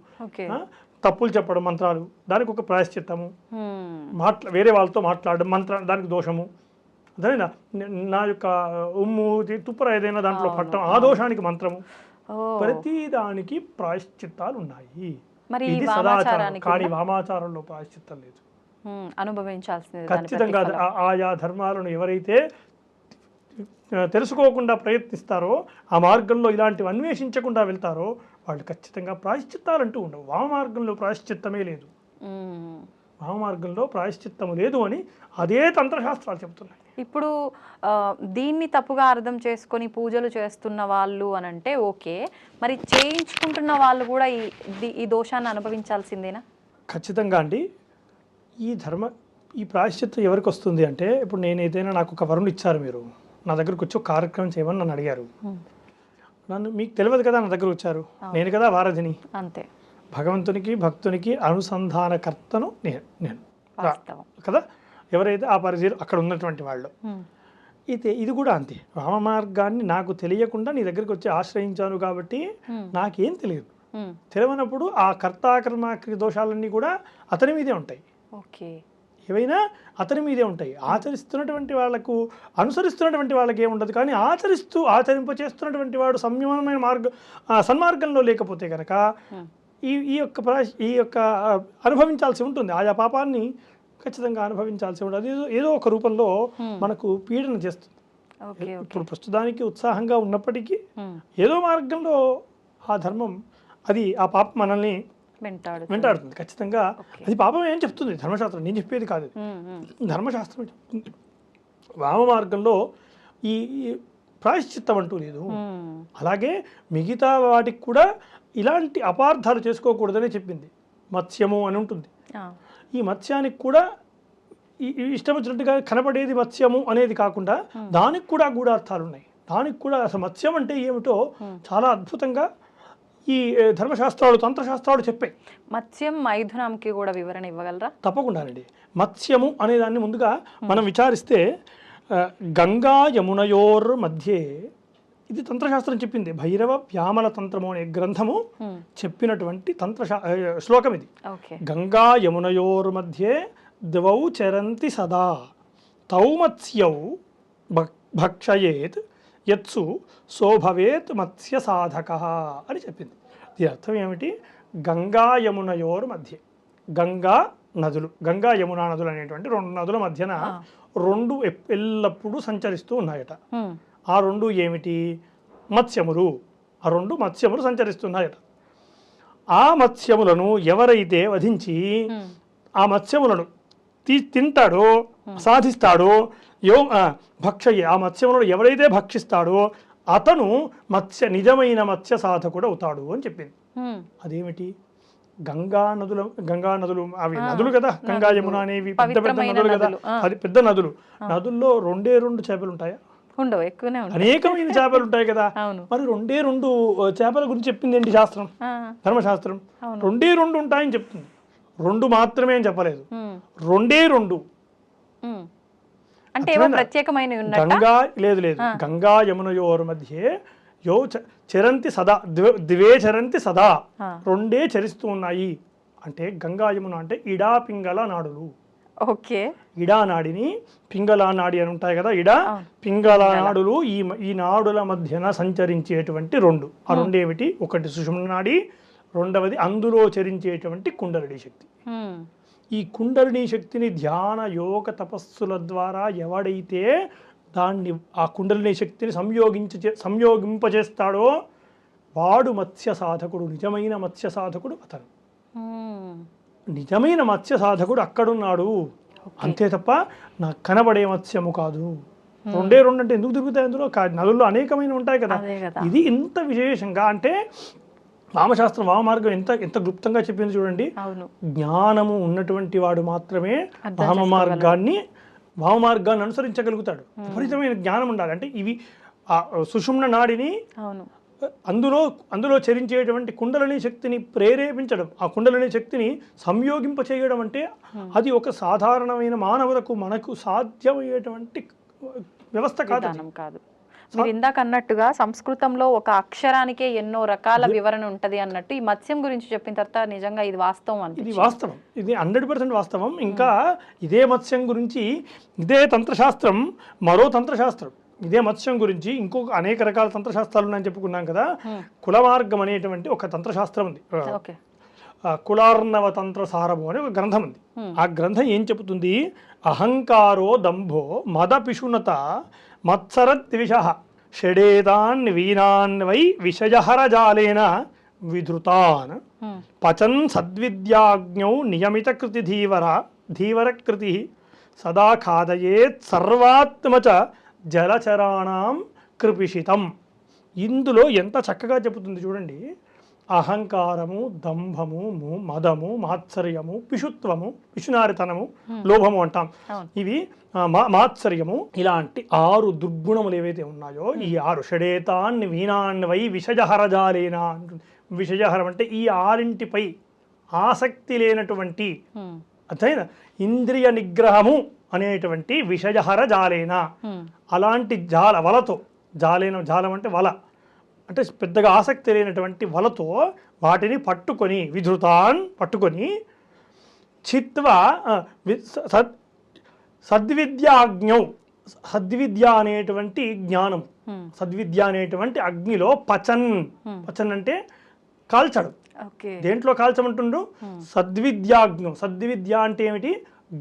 తప్పులు చెప్పడం మంత్రాలు, దానికి ఒక ప్రాయశ్చిత్తము, వేరే వాళ్ళతో మాట్లాడడం దానికి దోషము. అదేనా నా యొక్క ఉమ్ము తుప్పర ఏదైనా దాంట్లో పట్టడం, ఆ దోషానికి మంత్రము. ప్రతి దానికి ప్రాయశ్చిత్తాలు ఉన్నాయి. మరి ఇది సదాచారం కానీ వామాచారంలో ప్రాయశ్చిత్తం లేదు. అనుభవించాల్సింది ఖచ్చితంగా ఆయా ధర్మాలను ఎవరైతే తెలుసుకోకుండా ప్రయత్నిస్తారో, ఆ మార్గంలో ఇలాంటివి అన్వేషించకుండా వెళ్తారో వాళ్ళు ఖచ్చితంగా ప్రాయశ్చిత్తాలంటూ ఉండవు. వామ మార్గంలో ప్రాయశ్చిత్తమే లేదు, వామ మార్గంలో ప్రాయశ్చిత్తము లేదు అని అదే తంత్రశాస్త్రాలు చెబుతున్నాయి. ఇప్పుడు దీన్ని తప్పుగా అర్థం చేసుకొని పూజలు చేస్తున్న వాళ్ళు అని అంటే ఓకే, మరి చేయించుకుంటున్న వాళ్ళు కూడా ఈ దోషాన్ని అనుభవించాల్సిందేనా? ఖచ్చితంగా అండి. ఈ ప్రాయశ్చిత్తం ఎవరికి వస్తుంది అంటే, ఇప్పుడు నేను ఏదైనా నాకు ఒక వరుణ్ ఇచ్చారు, మీరు నా దగ్గరకు వచ్చి ఒక కార్యక్రమం చేయమని నన్ను అడిగారు. మీకు తెలియదు కదా, నా దగ్గర వచ్చారు, నేను కదా వారధిని, అంతే. భగవంతునికి భక్తునికి అనుసంధానకర్తను నేను కదా, ఎవరైతే ఆ పరిధిలో అక్కడ ఉన్నటువంటి వాళ్ళు. ఇది కూడా అంతే. వామ మార్గాన్ని నాకు తెలియకుండా నీ దగ్గరికి వచ్చి ఆశ్రయించాను కాబట్టి నాకేం తెలియదు. తెలియనప్పుడు ఆ కర్తాకర్మాక్రియ దోషాలన్నీ కూడా అతని మీదే ఉంటాయి. ఓకే, ఏవైనా అతని మీదే ఉంటాయి. ఆచరిస్తున్నటువంటి వాళ్ళకు, అనుసరిస్తున్నటువంటి వాళ్ళకి ఏముండదు. కానీ ఆచరింపచేస్తున్నటువంటి వాడు సంయమనమైన సన్మార్గంలో లేకపోతే కనుక ఈ యొక్క అనుభవించాల్సి ఉంటుంది. ఆయా పాపాన్ని ఖచ్చితంగా అనుభవించాల్సి ఉంటుంది. ఏదో ఒక రూపంలో మనకు పీడన చేస్తుంది. ఇప్పుడు ప్రస్తుతానికి ఉత్సాహంగా ఉన్నప్పటికీ ఏదో మార్గంలో ఆ ధర్మం, ఆ పాపం మనల్ని వెంటాడుతుంది. ఖచ్చితంగా అది పాపం ఏం చెప్తుంది ధర్మశాస్త్రం, నేను చెప్పేది కాదు, ధర్మశాస్త్రం చెప్తుంది. వామ మార్గంలో ఈ ప్రాయశ్చిత్తం అంటూ లేదు. అలాగే మిగతా వాటికి కూడా ఇలాంటి అపార్థాలు చేసుకోకూడదని చెప్పింది. మత్స్యము అని ఉంటుంది. ఈ మత్స్యానికి కూడా ఇష్టం వచ్చినట్టుగా కనపడేది మత్స్యము అనేది కాకుండా దానికి కూడా గూఢార్థాలు ఉన్నాయి. దానికి కూడా అసలు మత్స్యం అంటే ఏమిటో చాలా అద్భుతంగా ఈ ధర్మశాస్త్రాలు, తంత్రశాస్త్రాలు చెప్పాయి. మత్స్యం మైథునంకి కూడా వివరణ ఇవ్వగలరా? తప్పకుండానండి. మత్స్యము అనే దాన్ని ముందుగా మనం విచారిస్తే గంగా యమునయోర్ మధ్యే, ఇది తంత్రశాస్త్రం చెప్పింది. భైరవ వ్యామల తంత్రము అనే గ్రంథము చెప్పినటువంటి శ్లోకం ఇది. గంగా యమునయోర్ మధ్యే ద్వౌ చరంతి సదా తౌ మత్స్యౌ భక్షయేత్ యత్సు సోభవేత్ మత్స్య సాధక అని చెప్పింది. దీని అర్థం ఏమిటి? గంగా యమునయోర్ మధ్య, గంగా నదులు, గంగా యమునా నదులు అనేటువంటి రెండు నదుల మధ్యన రెండు ఎల్లప్పుడూ సంచరిస్తూ ఉన్నాయట. ఆ రెండు ఏమిటి? మత్స్యములు. ఆ రెండు మత్స్యములు సంచరిస్తున్నాయట. ఆ మత్స్యములను ఎవరైతే వధించి ఆ మత్స్యములను తింటాడో, సాధిస్తాడో, భక్షయ్యే, ఆ మత్స్యములను ఎవరైతే భక్షిస్తాడో అతను నిజమైన మత్స్య సాధకుడు అవుతాడు అని చెప్పింది. అదేమిటి? గంగా నదులు అవి నదులు కదా, గంగా యమున అనేవి పెద్ద పెద్ద నదులు కదా, అది పెద్ద నదులు. నదుల్లో రెండే రెండు చేపలు ఉంటాయా? ఉండవు, ఎక్కువనే ఉంటాయి. అనేకమైన చేపలు ఉంటాయి కదా. మరి రెండే రెండు చేపల గురించి చెప్పింది ఏంటి శాస్త్రం? ధర్మశాస్త్రం రెండే రెండు ఉంటాయని చెప్తుంది. రెండు మాత్రమే అని చెప్పలేదు, రెండే రెండు. అంటే ప్రత్యేకమైన గంగా లేదు, గంగా యమునయోర్ మధ్యే యో చరంతి సదా, దివే చరంతి సదా, రెండే చరిస్తూ ఉన్నాయి. అంటే గంగా యమున అంటే ఇడా పింగళ నాడులు. ఓకే, ఇడా నాడిని పింగళ నాడి అని ఉంటాయి కదా, ఇడా పింగళ నాడులు ఈ నాడుల మధ్యన సంచరించేటువంటి రెండు. ఆ రెండు ఏమిటి? ఒకటి సుషుమ్న నాడి, రెండవది అందులో చరించేటువంటి కుండలిని శక్తి. ఈ కుండలిని శక్తిని ధ్యాన యోగ తపస్సుల ద్వారా ఎవడైతే ఆ కుండలిని శక్తిని సంయోగింపజేస్తాడో వాడు మత్స్య సాధకుడు, నిజమైన మత్స్య సాధకుడు అతను. నిజమైన మత్స్య సాధకుడు అక్కడున్నాడు, అంతే తప్ప నాకు కనబడే మత్స్యము కాదు. రెండే రెండు అంటే ఎందుకు తిరుగుతాయి? అందులో నదుల్లో అనేకమైన ఉంటాయి కదా. ఇది ఇంత విశేషంగా అంటే వామశాస్త్రం, వామ మార్గం ఎంత గుప్తంగా చెప్పింది చూడండి. జ్ఞానము ఉన్నటువంటి వాడు మాత్రమే వామ మార్గాన్ని అనుసరించగలుగుతాడు. విపరీతమైన జ్ఞానం ఉండాలి. అంటే ఇవి సుషుమ్న నాడిని, అందులో చరించేటువంటి కుండలిని శక్తిని ప్రేరేపించడం, ఆ కుండలిని శక్తిని సంయోగింప చేయడం అంటే అది ఒక సాధారణమైన మనకు సాధ్యమయ్యేటువంటి వ్యవస్థ కాదు. మీరు ఇందాక అన్నట్టుగా సంస్కృతంలో ఒక అక్షరానికే ఎన్నో రకాల వివరణ ఉంటది అన్నట్టు ఈ మత్స్యం గురించి చెప్పిన తర్వాత నిజంగా ఇది వాస్తవం. ఇది వాస్తవం, ఇది 100% వాస్తవం. ఇంకా ఇదే మత్స్యం గురించి ఇదే తంత్రశాస్త్రం, మరో తంత్రశాస్త్రం ఇదే మత్స్యం గురించి ఇంకొక అనేక రకాల తంత్రశాస్త్రాలు ఉన్నాయని చెప్పుకున్నాం కదా. కుల మార్గం అనేటువంటి ఒక తంత్రశాస్త్రం ఉంది. ఓకే. కులార్ణవ తంత్ర సారము అనే ఒక గ్రంథం ఉంది. ఆ గ్రంథం ఏం చెబుతుంది? అహంకారో దంభో మద పిశునత మత్సర ద్విష షడేతాన్ వీనాన్ వై విషయహర జాలేన విధృతాన్ పచన్ సద్విద్యాజ్ఞౌ నియమిత కృతి ధీవర కృతి సదా ఖాదయేత్ సర్వాత్మచ జలచరాణం కృపిషితం. ఇందులో ఎంత చక్కగా చెబుతుంది చూడండి. అహంకారము, దంభము, మదము, మాత్సర్యము, పిశుత్వము, పిశునారితనము, లోభము అంటాం. ఇవి మాత్సర్యము, ఇలాంటి 6 దుర్గుణములు ఏవైతే ఉన్నాయో ఈ 6 షడేతాన్ని వీణాన్వై విషజహరజాలేనా అంటుంది. విషజహరం అంటే ఈ 6 ఆసక్తి లేనటువంటి అర్థమైనా ఇంద్రియ నిగ్రహము అనేటువంటి విషజహర జాలేనా, అలాంటి వలతో జాలం అంటే వల అంటే పెద్దగా ఆసక్తి లేనటువంటి వలతో వాటిని పట్టుకొని పట్టుకొని చిత్వ సద్విద్యాజ్ఞౌ సద్విద్య అనేటువంటి జ్ఞానం, సద్విద్య అనేటువంటి అగ్నిలో పచన్ అంటే కాల్చడం. దేంట్లో కాల్చమంటుండ్రు? సద్విద్యాజ్ఞం. సద్విద్య అంటే ఏమిటి?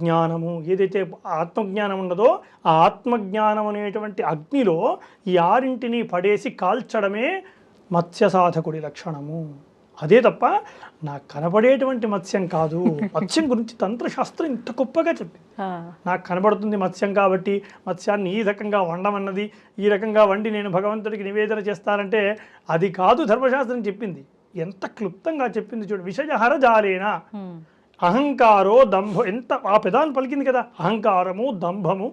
జ్ఞానము. ఏదైతే ఆత్మజ్ఞానం ఉన్నదో ఆ ఆత్మజ్ఞానం అనేటువంటి అగ్నిలో ఈ 6 పడేసి కాల్చడమే మత్స్య సాధకుడి లక్షణము. అదే తప్ప నాకు కనబడేటువంటి మత్స్యం కాదు. మత్స్యం గురించి తంత్రశాస్త్రం ఇంత గొప్పగా చెప్పింది. నాకు కనబడుతుంది మత్స్యం కాబట్టి మత్స్యాన్ని ఈ రకంగా వండమన్నది, ఈ రకంగా వండి నేను భగవంతుడికి నివేదన చేస్తానంటే అది కాదు ధర్మశాస్త్రం చెప్పింది. ఎంత క్లుప్తంగా చెప్పింది చూడు. విషయహర జాలేనా అహంకారో దంభ, ఎంత ఆ పెదాలను పలికింది కదా. అహంకారము, దంభము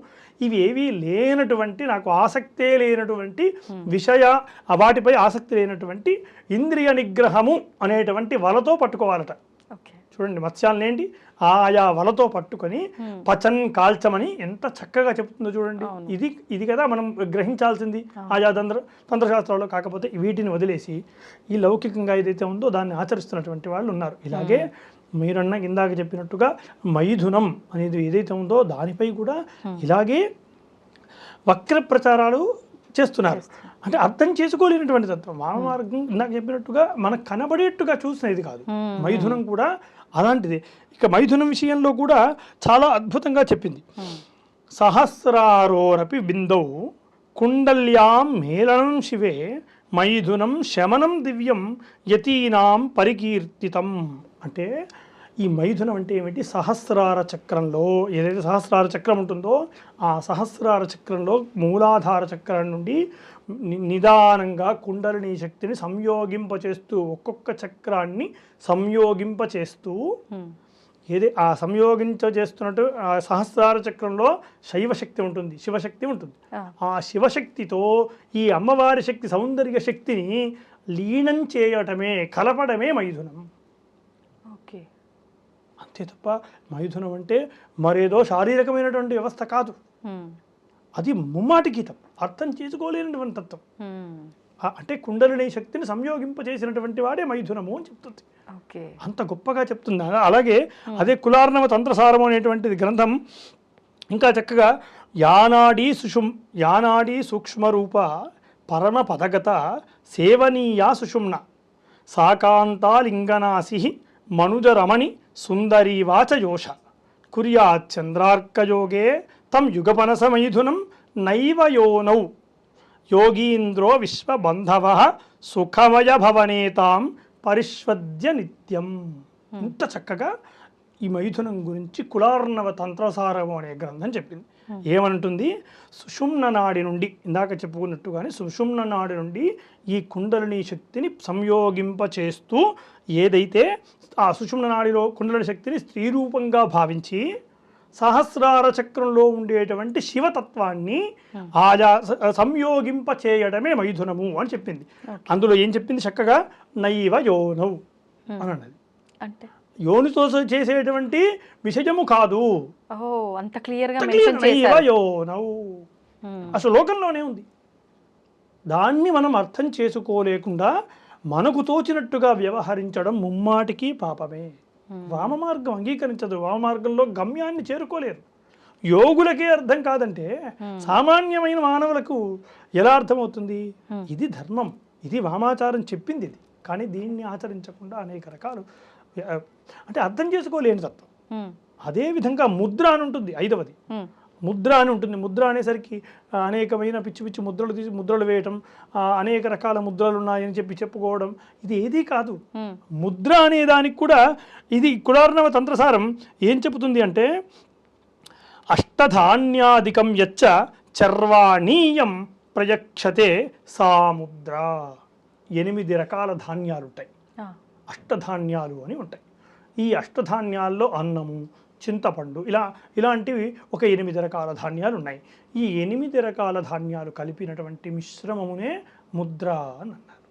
ఇవి ఏవీ లేనటువంటి, నాకు ఆసక్తే లేనటువంటి వాటిపై ఆసక్తి లేనటువంటి ఇంద్రియ నిగ్రహము అనేటువంటి వలతో పట్టుకోవాలట. చూడండి మత్స్యాలను ఏంటి ఆయా వలతో పట్టుకొని పచన్ కాల్చమని ఎంత చక్కగా చెప్తుందో చూడండి. ఇది కదా మనం గ్రహించాల్సింది ఆయా తంత్రశాస్త్రాల్లో. కాకపోతే వీటిని వదిలేసి ఈ లౌకికంగా ఏదైతే ఉందో దాన్ని ఆచరిస్తున్నటువంటి వాళ్ళు ఉన్నారు. ఇలాగే మీరన్న ఇందాక చెప్పినట్టుగా మైథునం అనేది ఏదైతే ఉందో దానిపై కూడా ఇలాగే వక్ర ప్రచారాలు చేస్తున్నారు. అంటే అర్థం చేసుకోలేనటువంటి తత్వం. వామమార్గం ఇందాక చెప్పినట్టుగా మనకు కనబడేట్టుగా చూసినది కాదు. మైథునం కూడా అలాంటిదే. ఇక మైథునం విషయంలో కూడా చాలా అద్భుతంగా చెప్పింది. సహస్రారోరపి బిందౌ కుండల్యాం మేళనం శివే మైథునం శమనం దివ్యం యతీనాం పరికీర్తితం. అంటే ఈ మైథునం అంటే ఏమిటి? సహస్రార చక్రంలో ఏదైతే సహస్రార చక్రం ఉంటుందో ఆ సహస్రార చక్రంలో మూలాధార చక్రం నుండి నిదానంగా కుండలిని శక్తిని సంయోగింపచేస్తూ ఒక్కొక్క చక్రాన్ని సంయోగింపచేస్తూ ఆ సంయోగించేస్తున్నట్టు ఆ సహస్రార చక్రంలో శైవశక్తి ఉంటుంది, శివశక్తి ఉంటుంది. ఆ శివశక్తితో ఈ అమ్మవారి శక్తి సౌందర్య శక్తిని లీనం చేయటమే, కలపడమే మైథునం. అంతే తప్ప మైథునం అంటే మరేదో శారీరకమైనటువంటి వ్యవస్థ కాదు. అది ముమ్మాటి గీతం, అర్థం చేసుకోలేనటువంటి తత్వం. అంటే కుండలిని శక్తిని సంయోగింపచేసినటువంటి వాడే మైథునము అని చెప్తుంది. అంత గొప్పగా చెప్తుంది. అలాగే అదే కులార్ణవ తంత్రసారము అనేటువంటిది గ్రంథం ఇంకా చక్కగా యానాడీ సూక్ష్మరూప పరమ పదగత సేవనీయా సుషుమ్న సాకాంతాలింగనాసి మనుజరమణి సుందరీవాచ యోష కుర్యాచంద్రార్కయోగే తం యుగపనస మైథునం నైవ యోనౌ యోగీంద్రో విశ్వబంధవ సుఖమయ భవనేతాం పరిష్వద్య నిత్యం. ఇంత చక్కగా ఈ మైథునం గురించి కులార్ణవ తంత్రసారము అనే గ్రంథం చెప్పింది. ఏమంటుంది? సుషుమ్న నాడి నుండి ఇందాక చెప్పుకున్నట్టుగానే సుషుమ్న నాడి నుండి ఈ కుండలిని శక్తిని సంయోగింపచేస్తూ ఏదైతే ఆ సుషుమ్న నాడిలో కుండలిని శక్తిని స్త్రీ రూపంగా భావించి సహస్రార చక్రంలో ఉండేటువంటి శివతత్వాన్ని ఆయా సంయోగింప చేయడమే మైథునము అని చెప్పింది. అందులో ఏం చెప్పింది చక్కగా? నైవ యోనౌ అని అన్నది. అంటే యోనితో చేసేటువంటి విషయము కాదు. అంత క్లియర్గా నైవ యోనౌ అసలు లోకంలోనే ఉంది. దాన్ని మనం అర్థం చేసుకోలేకుండా మనకు తోచినట్టుగా వ్యవహరించడం ముమ్మాటికి పాపమే. వామమార్గం అంగీకరించదు. వామమార్గంలో గమ్యాన్ని చేరుకోలేరు. యోగులకే అర్థం కాదంటే సామాన్యమైన మానవులకు ఎలా అర్థమవుతుంది? ఇది ధర్మం, ఇది వామాచారం చెప్పింది ఇది, కానీ దీన్ని ఆచరించకుండా అనేక రకాలు అంటే అర్థం చేసుకోలేని తత్వం. అదేవిధంగా ముద్ర అని ఉంటుంది, 5వది ముద్ర అని ఉంటుంది. ముద్ర అనేసరికి అనేకమైన పిచ్చి పిచ్చి ముద్రలు తీసి ముద్రలు వేయటం, అనేక రకాల ముద్రలు ఉన్నాయని చెప్పుకోవడం, ఇది ఏదీ కాదు. ముద్ర అనే దానికి కూడా ఇది కులార్ణవ తంత్రసారం ఏం చెబుతుంది అంటే, అష్టధాన్యాదికం యచ్చ చర్వాణీయం ప్రయక్షతే సా ముద్ర. 8 రకాల ధాన్యాలు ఉంటాయి, అష్టధాన్యాలు అని ఉంటాయి. ఈ అష్టధాన్యాల్లో అన్నము, చింతపండు, ఇలాంటివి ఒక 8 రకాల ధాన్యాలు ఉన్నాయి. ఈ 8 రకాల ధాన్యాలు కలిపినటువంటి మిశ్రమమునే ముద్ర అని అన్నారు.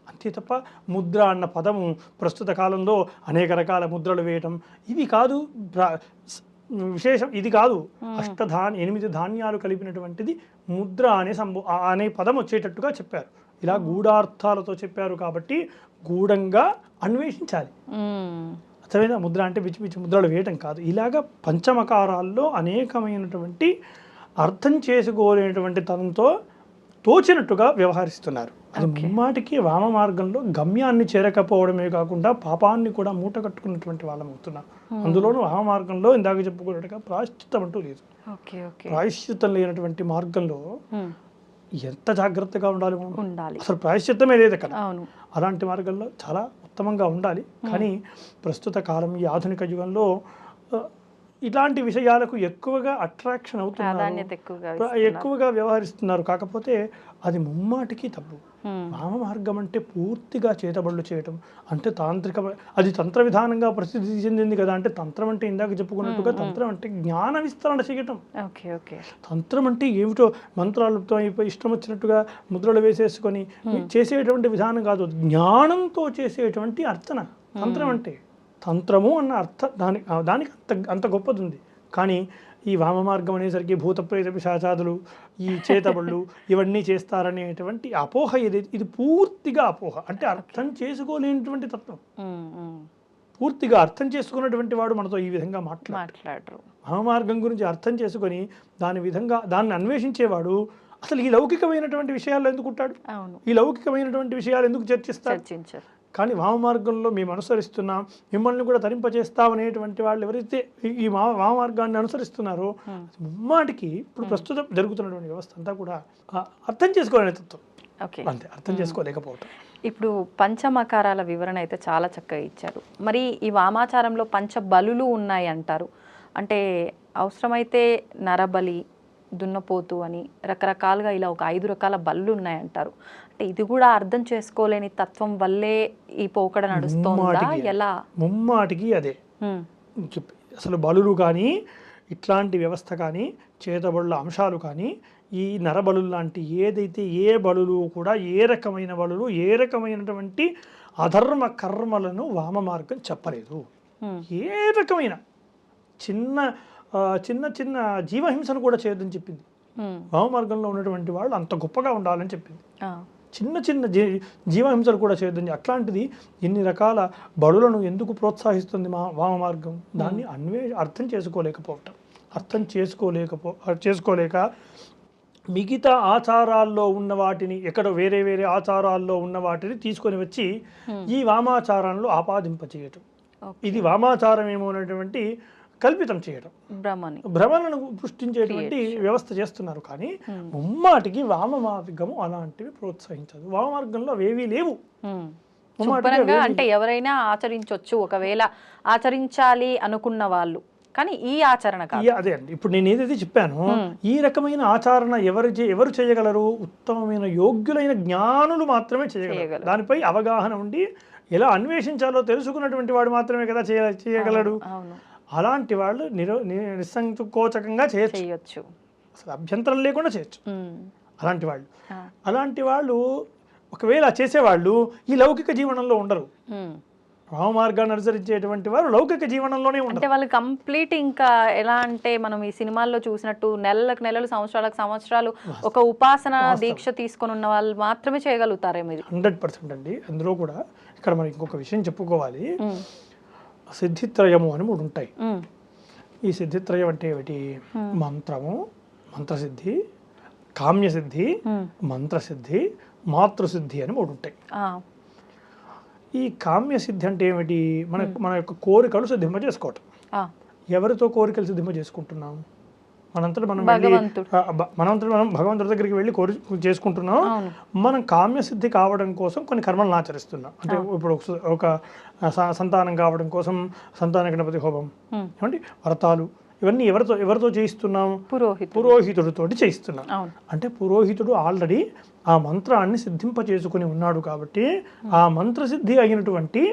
అంతే తప్ప ముద్ర అన్న పదము ప్రస్తుత కాలంలో అనేక రకాల ముద్రలు వేయటం ఇవి కాదు విశేషం, ఇది కాదు. 8 ధాన్యాలు కలిపినటువంటిది ముద్ర అనే పదం వచ్చేటట్టుగా చెప్పారు. ఇలా గూఢార్థాలతో చెప్పారు కాబట్టి గూఢంగా అన్వేషించాలి. అర్థమైనా? ముద్ర అంటే పిచ్చి పిచ్చి ముద్రలు వేయటం కాదు. ఇలాగ పంచమకారాల్లో అనేకమైనటువంటి అర్థం చేసుకోలేనటువంటి తనంతో తోచినట్టుగా వ్యవహరిస్తున్నారు. అది ముమ్మాటికి వామ మార్గంలో గమ్యాన్ని చేరకపోవడమే కాకుండా పాపాన్ని కూడా మూట కట్టుకున్నటువంటి వాళ్ళం అవుతున్నాం. అందులోనూ వామ మార్గంలో ఇందాక చెప్పుకున్నట్టుగా ప్రాయశ్చిత్తం అంటూ లేదు. ప్రాయశ్చిత్తం లేనటువంటి మార్గంలో ఎంత జాగ్రత్తగా ఉండాలి అసలు ప్రాయశ్చిత్తమే లేదు అక్కడ. అలాంటి మార్గంలో చాలా ఉత్తమంగా ఉండాలి. కానీ ప్రస్తుత కాలం ఈ ఆధునిక యుగంలో ఇలాంటి విషయాలకు ఎక్కువగా అట్రాక్షన్ అవుతున్నారు, ఎక్కువగా వ్యవహరిస్తున్నారు. కాకపోతే అది ముమ్మాటికి తప్పు. వామ మార్గం అంటే పూర్తిగా చేతబడులు చేయటం అంటే తాంత్రిక, అది తంత్ర విధానంగా ప్రసిద్ధి చెందింది కదా. అంటే తంత్రం అంటే ఇందాక చెప్పుకున్నట్టుగా తంత్రం అంటే జ్ఞాన విస్తరణ చేయటం. తంత్రం అంటే ఏమిటో మంత్రాలతో ఇష్టం వచ్చినట్టుగా ముద్రలు వేసేసుకొని చేసేటువంటి విధానం కాదు, జ్ఞానంతో చేసేటువంటి అర్చన తంత్రం అంటే. తంత్రము అన్న అర్థం దానికి అంత గొప్పది ఉంది. కానీ ఈ వామ మార్గం అనేసరికి భూత ప్రేత పిశాచాదులు, ఈ చేతబళ్ళు ఇవన్నీ చేస్తారనేటువంటి అపోహ ఇది పూర్తిగా అపోహ. అంటే అర్థం చేసుకోలేనటువంటి తత్వం. పూర్తిగా అర్థం చేసుకున్నటువంటి వాడు మనతో ఈ విధంగా మాట్లాడరు. వామ మార్గం గురించి అర్థం చేసుకొని దాన్ని అన్వేషించేవాడు అసలు ఈ లౌకికమైనటువంటి విషయాల్లో ఎందుకు ఉంటాడు? ఈ లౌకికమైనటువంటి విషయాలు ఎందుకు చర్చిస్తారు? కానీ వామ మార్గంలో మేము అనుసరిస్తున్నాం, మిమ్మల్ని కూడా తరింపచేస్తామనేటువంటి వాళ్ళు ఎవరైతే ఈ వామ మార్గాన్ని అనుసరిస్తున్నారో ముమ్మాటికి ఇప్పుడు ప్రస్తుతం జరుగుతున్నటువంటి వ్యవస్థ అంతా కూడా అర్థం చేసుకోలేని తత్వం. అంతే, అర్థం చేసుకోలేకపోవటం. ఇప్పుడు పంచమకారాల వివరణ అయితే చాలా చక్కగా ఇచ్చారు. మరి ఈ వామాచారంలో పంచబలులు ఉన్నాయి అంటారు. అంటే అవసరమైతే నరబలి, దున్నపోతు అని రకరకాలుగా ఇలా ఒక 5 రకాల బలులు ఉన్నాయంటారు. అంటే ఇది కూడా అర్థం చేసుకోలేని తత్వం వల్లే ఈ పోకడ నడుస్తోందా? ఎలా? ముమ్మాటికి అదే. అసలు బలులు కానీ ఇట్లాంటి వ్యవస్థ కానీ చేతబడుల అంశాలు కానీ ఈ నరబలు లాంటి ఏదైతే ఏ బలులు కూడా ఏ రకమైన బలులు ఏ రకమైనటువంటి అధర్మ కర్మలను వామ మార్గం చెప్పలేదు. ఏ రకమైన చిన్న చిన్న చిన్న జీవహింసను కూడా చేయొద్దని చెప్పింది. వామ మార్గంలో ఉన్నటువంటి వాళ్ళు అంత గొప్పగా ఉండాలని చెప్పింది. చిన్న చిన్న జీవహింసలు కూడా చేయొద్దని. అట్లాంటిది ఇన్ని రకాల బలులను ఎందుకు ప్రోత్సహిస్తుంది వామ మార్గం? దాన్ని అర్థం చేసుకోలేక మిగతా ఆచారాల్లో ఉన్న వాటిని ఎక్కడ వేరే వేరే ఆచారాల్లో ఉన్న వాటిని తీసుకొని వచ్చి ఈ వామాచారంలో ఆపాదింపచేయటం, ఇది వామాచారం ఏమో అనేటువంటి కల్పితం చేయడం, భ్రమలను సృష్టించేటువంటి వ్యవస్థ చేస్తున్నారు. కానీ ముమ్మాటికి వామ మార్గము అలాంటివి ప్రోత్సహించదు. వామ మార్గంలో అవేవీ లేవు. అంటే ఎవరైనా ఆచరించవచ్చు ఒకవేళ ఆచరించాలి అనుకున్న వాళ్ళు, కానీ ఈ ఆచరణ కాదు. అదే అండి, ఇప్పుడు నేను ఏదైతే చెప్పాను ఈ రకమైన ఆచరణ ఎవరు చేయగలరు? ఉత్తమమైన యోగ్యులైన జ్ఞానులు మాత్రమే చేయగలరు. దానిపై అవగాహన ఉండి ఎలా అన్వేషించాలో తెలుసుకున్నటువంటి వాడు మాత్రమే కదా చేయగలడు. అలాంటి వాళ్ళు నిస్సంకోచకంగా చేయొచ్చు, అసలు అభ్యంతరం లేకుండా చేయొచ్చు. అలాంటి వాళ్ళు ఒకవేళ చేసేవాళ్ళు ఈ లౌకిక జీవనంలో ఉండరు. వామ మార్గాన్ని అనుసరించేటువంటి వారు లౌకిక జీవనంలోనే ఉంటారు. అంటే వాళ్ళు కంప్లీట్ ఇంకా ఎలా అంటే మనం ఈ సినిమాల్లో చూసినట్టు నెలలకు సంవత్సరాలు ఒక ఉపాసన దీక్ష తీసుకొని ఉన్న వాళ్ళు మాత్రమే చేయగలుగుతారేమో. 100% అండి. అందులో కూడా ఇక్కడ మనం ఇంకొక విషయం చెప్పుకోవాలి. సిద్ధిత్రయము అని 3 ఉంటాయి. ఈ సిద్ధిత్రయం అంటే ఏమిటి? మంత్రము, మంత్రసిద్ధి, కామ్యసిద్ధి, మంత్రసిద్ధి, మాతృసిద్ధి అని 3 ఉంటాయి. ఈ కామ్యసిద్ధి అంటే ఏమిటి? మన యొక్క కోరికలు సిద్ధింప చేసుకోవటం. ఎవరితో కోరికలు సిద్ధింప చేసుకుంటున్నాం? మనంతటా మనం భగవంతుడి దగ్గరికి వెళ్ళి చేసుకుంటున్నాం. మనం కామ్యసిద్ధి కావడం కోసం కొన్ని కర్మలను ఆచరిస్తున్నాం. అంటే ఇప్పుడు ఒక సంతానం కావడం కోసం సంతాన గణపతి హోమం, ఏమండి వ్రతాలు, ఇవన్నీ ఎవరితో చేయిస్తున్నాం? పురోహితుడితోటి చేయిస్తున్నాం. అంటే పురోహితుడు ఆల్రెడీ ఆ మంత్రాన్ని సిద్ధింప చేసుకుని ఉన్నాడు కాబట్టి ఆ మంత్రసిద్ధి అయినటువంటి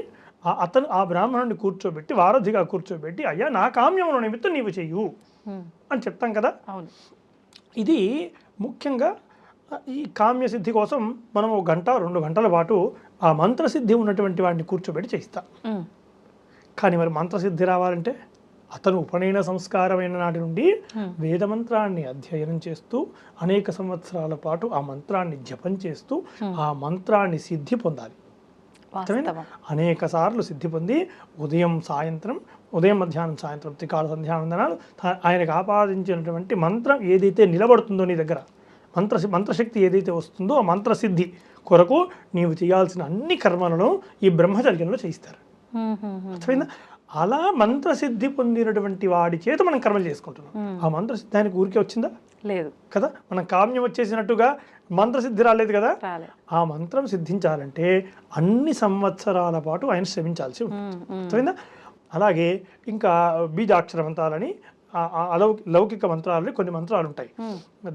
అతను ఆ బ్రాహ్మణుడిని కూర్చోబెట్టి, వారధిగా కూర్చోబెట్టి, అయ్యా నా కామ్యముల నిమిత్తం నీవు చెయ్యు అని చెప్తాం కదా. ఇది ముఖ్యంగా ఈ కామ్యసిద్ధి కోసం మనం 1 గంట 2 గంటల పాటు ఆ మంత్రసిద్ధి ఉన్నటువంటి వాడిని కూర్చోబెట్టి చేయిస్తాం. కానీ మరి మంత్రసిద్ధి రావాలంటే అతను ఉపనయన సంస్కారమైన నాటి నుండి వేదమంత్రాన్ని అధ్యయనం చేస్తూ అనేక సంవత్సరాల పాటు ఆ మంత్రాన్ని జపం చేస్తూ ఆ మంత్రాన్ని సిద్ధి పొందాలి. అనేక సార్లు సిద్ధి పొంది ఉదయం మధ్యాహ్నం సాయంత్రం త్రికాల సంధ్యావందనాలు ఆయనకు ఆపాదించినటువంటి మంత్రం ఏదైతే నిలబడుతుందో నీ దగ్గర, మంత్రశక్తి ఏదైతే వస్తుందో ఆ మంత్రసిద్ధి కొరకు నీవు చేయాల్సిన అన్ని కర్మలను ఈ బ్రహ్మచర్యంలో చేయిస్తారు. అర్థమైందా? అలా మంత్రసిద్ధి పొందినటువంటి వాడి చేత మనం కర్మలు చేసుకుంటున్నాం. ఆ మంత్రసిద్ధి ఆయనకు ఊరికే వచ్చిందా? లేదు కదా. మనం కామ్యం వచ్చేసినట్టుగా మంత్రసిద్ధి రాలేదు కదా. ఆ మంత్రం సిద్ధించాలంటే అన్ని సంవత్సరాల పాటు ఆయన శ్రమించాల్సి ఉంటుంది. అలాగే ఇంకా బీజాక్షర మంత్రాలని, లౌకిక మంత్రాలని కొన్ని మంత్రాలు ఉంటాయి.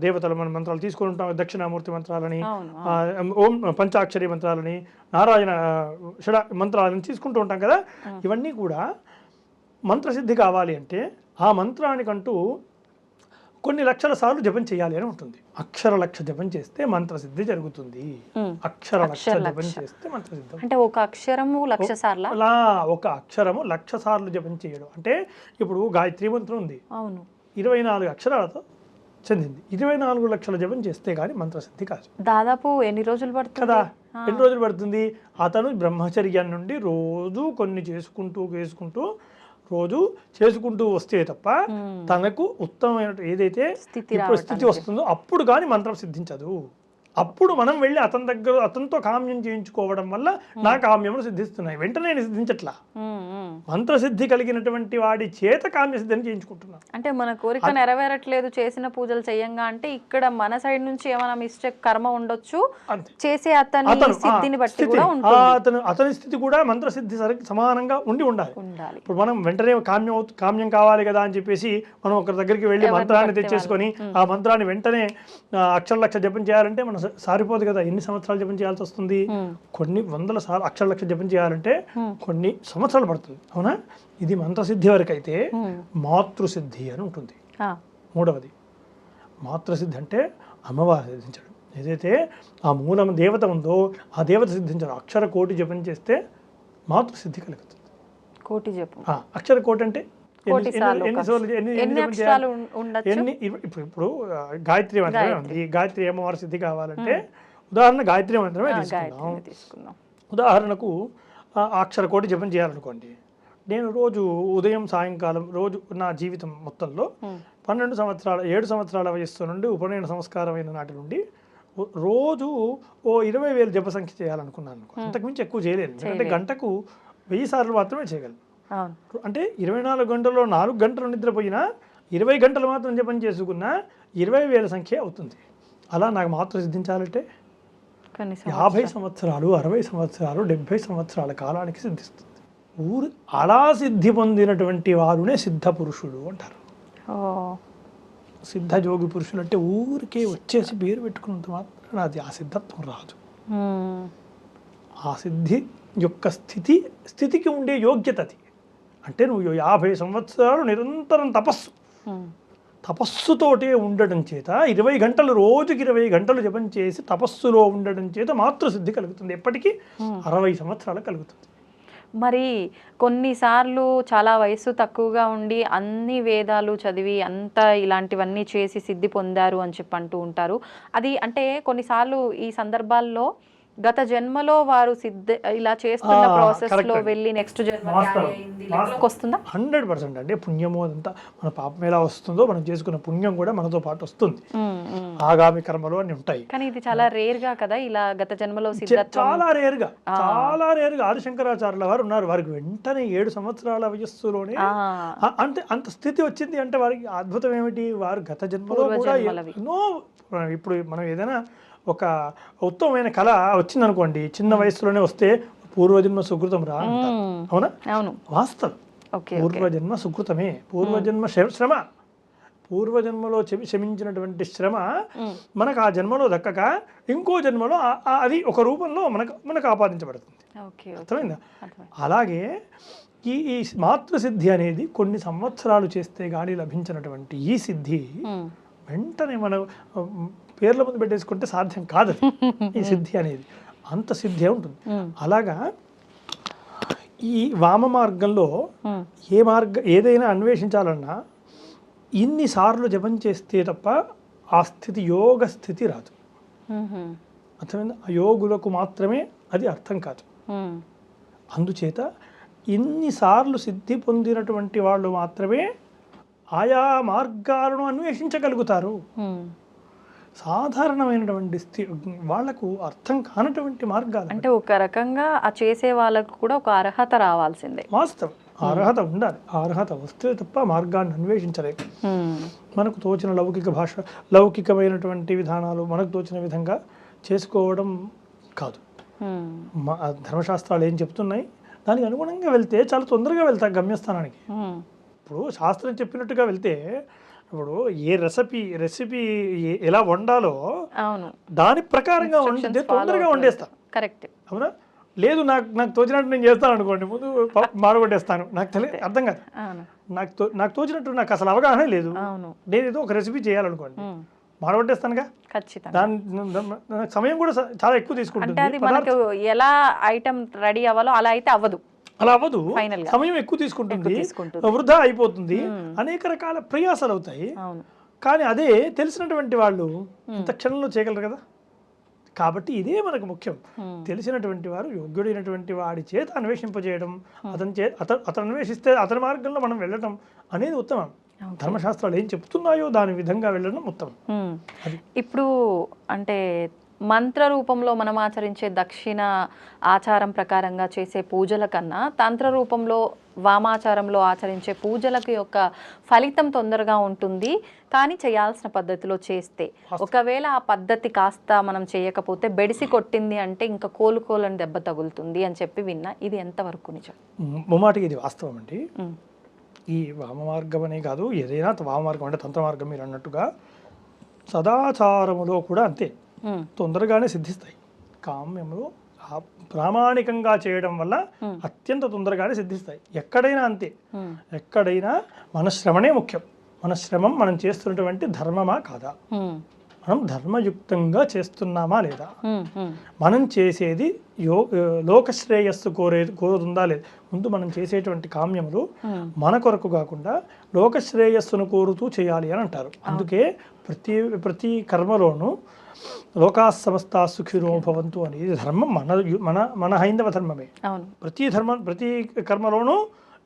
దేవతల మన మంత్రాలు తీసుకొని ఉంటాం, దక్షిణామూర్తి మంత్రాలని, ఓం పంచాక్షరి మంత్రాలని, నారాయణ షడ మంత్రాలని తీసుకుంటూ ఉంటాం కదా. ఇవన్నీ కూడా మంత్రసిద్ధి కావాలి అంటే ఆ మంత్రానికంటూ కొన్ని లక్షల సార్లు జపం చేయాలి అని ఉంటుంది. అక్షర లక్ష జపం చేస్తే మంత్రసిద్ధి జరుగుతుంది. అక్షర లక్ష జపం చేస్తే మంత్రసిద్ధి అంటే ఒక అక్షరము 1,00,000 సార్లు, అలా ఒక అక్షరము 1,00,000 సార్లు జపం చేయడం. అంటే ఇప్పుడు గాయత్రి మంత్రం ఉంది, 24 అక్షరాలతో చెందింది. 24 లక్షల జపం చేస్తే కానీ మంత్రసిద్ధి కాదు. దాదాపు ఎన్ని రోజులు పడుతుంది కదా? ఎన్ని రోజులు పడుతుంది? అతను బ్రహ్మచర్యం నుండి రోజు కొన్ని రోజు చేసుకుంటూ వస్తే తప్ప తనకు ఉత్తమమైన ఏదైతే స్థితి వస్తుందో అప్పుడు కానీ మంత్రం సిద్ధించదు. అప్పుడు మనం వెళ్ళి అతనితో కామ్యం చేయించుకోవడం వల్ల నా కామ్యములు సిద్ధిస్తున్నాయి. వెంటనే సిద్ధించట్లా, మంత్రసిద్ధి కలిగినటువంటి వాడి చేత కామ్యసిద్ధిని చేయించుకుంటున్నాం. అంటే మన కోరిక నెరవేరట్లేదు చేసిన పూజలు చెయ్యంగా అంటే ఇక్కడ మన సైడ్ నుంచి ఏమైనా మిస్టేక్ కర్మ ఉండొచ్చు, చేసే అతని స్థితిని బట్టి కూడా ఉంటుంది. అతని స్థితి కూడా మంత్రసిద్ధి సమానంగా ఉండాలి. ఇప్పుడు మనం వెంటనే కామ్యం కావాలి కదా అని చెప్పేసి మనం ఒకరి దగ్గరికి వెళ్ళి మంత్రాన్ని తెచ్చేసుకొని ఆ మంత్రాన్ని వెంటనే అక్షర లక్ష జపం చేయాలంటే మనం సారిపోదు కదా. ఎన్ని సంవత్సరాలు జపం చేయాల్సి వస్తుంది? కొన్ని వందల సార్లు అక్షర లక్ష జపం చేయాలంటే కొన్ని సంవత్సరాలు పడుతుంది. అవునా? ఇది మంత్రసిద్ధి వరకు అయితే మాతృసిద్ధి అని ఉంటుంది. 3వది మాతృసిద్ధి అంటే అమ్మవారు సిద్ధించడం. ఏదైతే ఆ మూలం దేవత ఉందో ఆ దేవత సిద్ధించడం. అక్షర కోటి జపం చేస్తే మాతృసిద్ధి కలుగుతుంది. కోటి జపం, అక్షర కోటి అంటే ఇప్పుడు గాయత్రి మంత్రమే ఉంది. గాయత్రి అమ్మవారి సిద్ధి కావాలంటే ఉదాహరణ గాయత్రి మంత్రమే తీసుకుందాం. ఉదాహరణకు అక్షర కోటి జపం చేయాలనుకోండి. నేను రోజు ఉదయం సాయంకాలం రోజు నా జీవితం మొత్తంలో 7 సంవత్సరాల వయస్సు నుండి ఉపనయన సంస్కారమైన నాటి నుండి రోజు 20,000 జప సంఖ్య చేయాలనుకున్నాను. అంతకుమించి ఎక్కువ చేయలేను. ఎందుకంటే గంటకు 1000 సార్లు మాత్రమే చేయగలను. అంటే 24 గంటల్లో 4 గంటలు నిద్రపోయినా 20 గంటలు మాత్రం జపం చేసుకున్నా 20,000 సంఖ్య అవుతుంది. అలా నాకు మాత్రం సిద్ధించాలంటే 50 సంవత్సరాలు 60 సంవత్సరాలు 70 సంవత్సరాల కాలానికి సిద్ధిస్తుంది. అలా సిద్ధి పొందినటువంటి వారునే సిద్ధ పురుషుడు అంటారు. సిద్ధ జోగి పురుషులు అంటే ఊరికే వచ్చేసి పేరు పెట్టుకున్నంత మాత్రం అది ఆ సిద్ధత్వం రాదు. ఆ సిద్ధి యొక్క స్థితికి ఉండే యోగ్యత అది. అంటే నువ్వు 50 సంవత్సరాలు నిరంతరం తపస్సుతోటే ఉండడం చేత 20 గంటలు రోజుకి 20 గంటలు జపం చేసి తపస్సులో ఉండడం చేత మాతృసిద్ధి కలుగుతుంది. ఎప్పటికీ 60 సంవత్సరాలు కలుగుతుంది. మరి కొన్నిసార్లు చాలా వయసు తక్కువగా ఉండి అన్ని వేదాలు చదివి అంతా ఇలాంటివన్నీ చేసి సిద్ధి పొందారు అని చెప్పి అంటూ ఉంటారు. అది అంటే కొన్నిసార్లు ఈ సందర్భాల్లో గత జన్మలో వారు ఇలా చేస్తున్న ప్రాసెస్ లో correct. వెళ్ళి నెక్స్ట్ జన్మ వాస్తవం. వస్తుందా? 100% అండి. పుణ్యము అదంతా మన పాపం ఎలా వస్తుందో మనం చేసుకున్న పుణ్యం కూడా మనతో పాటు వస్తుంది. ఆగామి కర్మలు అని ఉంటాయి. కానీ ఇది చాలా రేర్ గా కదా ఇలా గత జన్మలో సిద్ధత్వం. చాలా రేరుగా ఆదిశంకరాచార్యుల వారు ఉన్నారు. వారికి వెంటనే 7 సంవత్సరాల వయస్సులోనే అంటే అంత స్థితి వచ్చింది అంటే వారికి అద్భుతం ఏమిటి, వారు గత జన్మలో కూడా ఎన్నో, ఇప్పుడు మనం ఏదైనా ఒక ఉత్తమమైన కళ వచ్చింది అనుకోండి, చిన్న వయసులోనే వస్తే పూర్వజన్మ సుకృతం రా అంటారు. అవునా? అవును, వాస్తవం. పూర్వజన్మ సుకృతమే, పూర్వజన్మ శ్రమ, పూర్వజన్మలో క్షమించినటువంటి శ్రమ మనకు ఆ జన్మలో దక్కక ఇంకో జన్మలో అది ఒక రూపంలో మనకు ఆపాదించబడుతుంది. అర్థమైందా? అలాగే ఈ మాతృసిద్ధి అనేది కొన్ని సంవత్సరాలు చేస్తే గానీ లభించినటువంటి ఈ సిద్ధి వెంటనే మనం పేర్ల ముందు పెట్టేసుకుంటే సాధ్యం కాదు. ఈ సిద్ధి అనేది అంత సిద్ధి ఉంటుంది. అలాగా ఈ వామ మార్గంలో ఏదైనా అన్వేషించాలన్నా ఇన్నిసార్లు జపం చేస్తే తప్ప ఆ స్థితి యోగ స్థితి రాదు. అర్థమైందా? ఆ యోగులకు మాత్రమే అది అర్థం కాదు. అందుచేత ఇన్నిసార్లు సిద్ధి పొందినటువంటి వాళ్ళు మాత్రమే ఆయా మార్గాలను అన్వేషించగలుగుతారు. సాధారణమైనటువంటి వాళ్లకు అర్థం కానటువంటి మార్గాలు అంటే ఒక రకంగా ఆ చేసే వాళ్ళకు కూడా ఒక అర్హత రావాల్సిందే. వాస్తవం, అర్హత ఉండాలి. అర్హత వస్తే తప్ప మార్గాన్ని అన్వేషించలేము. మనకు తోచిన లౌకికమైనటువంటి విధానాలు మనకు తోచిన విధంగా చేసుకోవడం కాదు. ధర్మశాస్త్రాలు ఏం చెప్తున్నాయి దానికి అనుగుణంగా వెళ్తే చాలా తొందరగా వెళ్తా గమ్యస్థానానికి. ఇప్పుడు శాస్త్రం చెప్పినట్టుగా వెళ్తే, ఇప్పుడు ఏ రెసిపీ ఎలా వండాలో దాని ప్రకారంగా వండితే తొందరగా వండేస్తా. కరెక్ట్. అవునా? లేదు నాకు తోచినట్టు నేను చేస్తాను అనుకోండి, ముందు మాడగొట్టేస్తాను. నాకు తెలియదు, అర్థం కాదు. నాకు తోచినట్టు నాకు అసలు అవగాహన లేదు. నేను ఏదో ఒక రెసిపీ చేయాలనుకోండి, మాడగొట్టేస్తానుగా. నాకు సమయం కూడా చాలా ఎక్కువ తీసుకుంటుంది. ఎలా ఐటమ్ రెడీ అవ్వాలో అలా అయితే అవ్వదు. అలా అవ్వదు, సమయం ఎక్కువ తీసుకుంటుంది, వృధా అయిపోతుంది, అనేక రకాల ప్రయాసాలు అవుతాయి. కానీ అదే తెలిసినటువంటి వాళ్ళు ఇంత క్షణంలో చేయగలరు కదా. కాబట్టి ఇదే మనకు ముఖ్యం. తెలిసినటువంటి వారు యోగ్యుడైనటువంటి వాడి చేత అన్వేషింపజేయడం, అతను అన్వేషిస్తే అతని మార్గంలో మనం వెళ్ళటం అనేది ఉత్తమం. ధర్మశాస్త్రాలు ఏం చెప్తున్నాయో దాని విధంగా వెళ్ళడం ఉత్తమం. ఇప్పుడు అంటే మంత్ర రూపంలో మనం ఆచరించే దక్షిణ ఆచారం ప్రకారంగా చేసే పూజల కన్నా తంత్ర రూపంలో వామాచారంలో ఆచరించే పూజలకు యొక్క ఫలితం తొందరగా ఉంటుంది. కానీ చేయాల్సిన పద్ధతిలో చేస్తే, ఒకవేళ ఆ పద్ధతి కాస్త మనం చేయకపోతే బెడిసి కొట్టింది అంటే ఇంకా కోలుకోలని దెబ్బ తగులుతుంది అని చెప్పి విన్నా. ఇది ఎంతవరకు నిజం? ముమ్మాటికి ఇది వాస్తవం అండి. ఈ వామ మార్గం అనే కాదు, ఏదైనా వామ మార్గం అంటే తంత్ర మార్గం మీరు అన్నట్టుగా సదాచారములో కూడా అంతే, తొందరగానే సిద్ధిస్తాయి. కామ్యములు ప్రామాణికంగా చేయడం వల్ల అత్యంత తొందరగానే సిద్ధిస్తాయి. ఎక్కడైనా అంతే. ఎక్కడైనా మన శ్రమనే ముఖ్యం. మన శ్రమం మనం చేస్తున్నటువంటి ధర్మమా కాదా, మనం ధర్మయుక్తంగా చేస్తున్నామా లేదా, మనం చేసేది లోకశ్రేయస్సు కోరుతుందా లేదు. ముందు మనం చేసేటువంటి కామ్యములు మన కొరకు కాకుండా లోకశ్రేయస్సును కోరుతూ చేయాలి అని అంటారు. అందుకే ప్రతి కర్మలోనూ లోకా సమస్తా సుఖినో భవంతు అనేది ధర్మం మన హైందవ ధర్మమే. ప్రతి కర్మలోనూ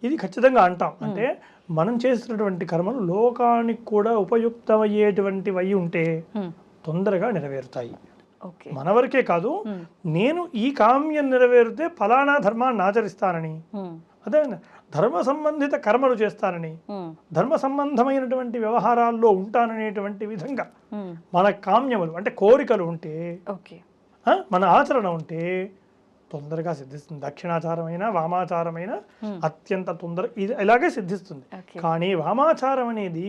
ఇది ఖచ్చితంగా అంటాం. అంటే మనం చేస్తున్నటువంటి కర్మలు లోకానికి కూడా ఉపయుక్తమయ్యేటువంటివి అయి ఉంటే తొందరగా నెరవేరుతాయి. మన వరకే కాదు, నేను ఈ కామ్యం నెరవేరితే ఫలానా ధర్మాన్ని ఆచరిస్తానని, అదే ధర్మ సంబంధిత కర్మలు చేస్తానని, ధర్మ సంబంధమైనటువంటి వ్యవహారాల్లో ఉంటాననేటువంటి విధంగా మన కామ్యములు అంటే కోరికలు ఉంటే, మన ఆచరణ ఉంటే తొందరగా సిద్ధిస్తుంది. దక్షిణాచారమైన వామాచారమైన అత్యంత ఇది ఇలాగే సిద్ధిస్తుంది. కానీ వామాచారం అనేది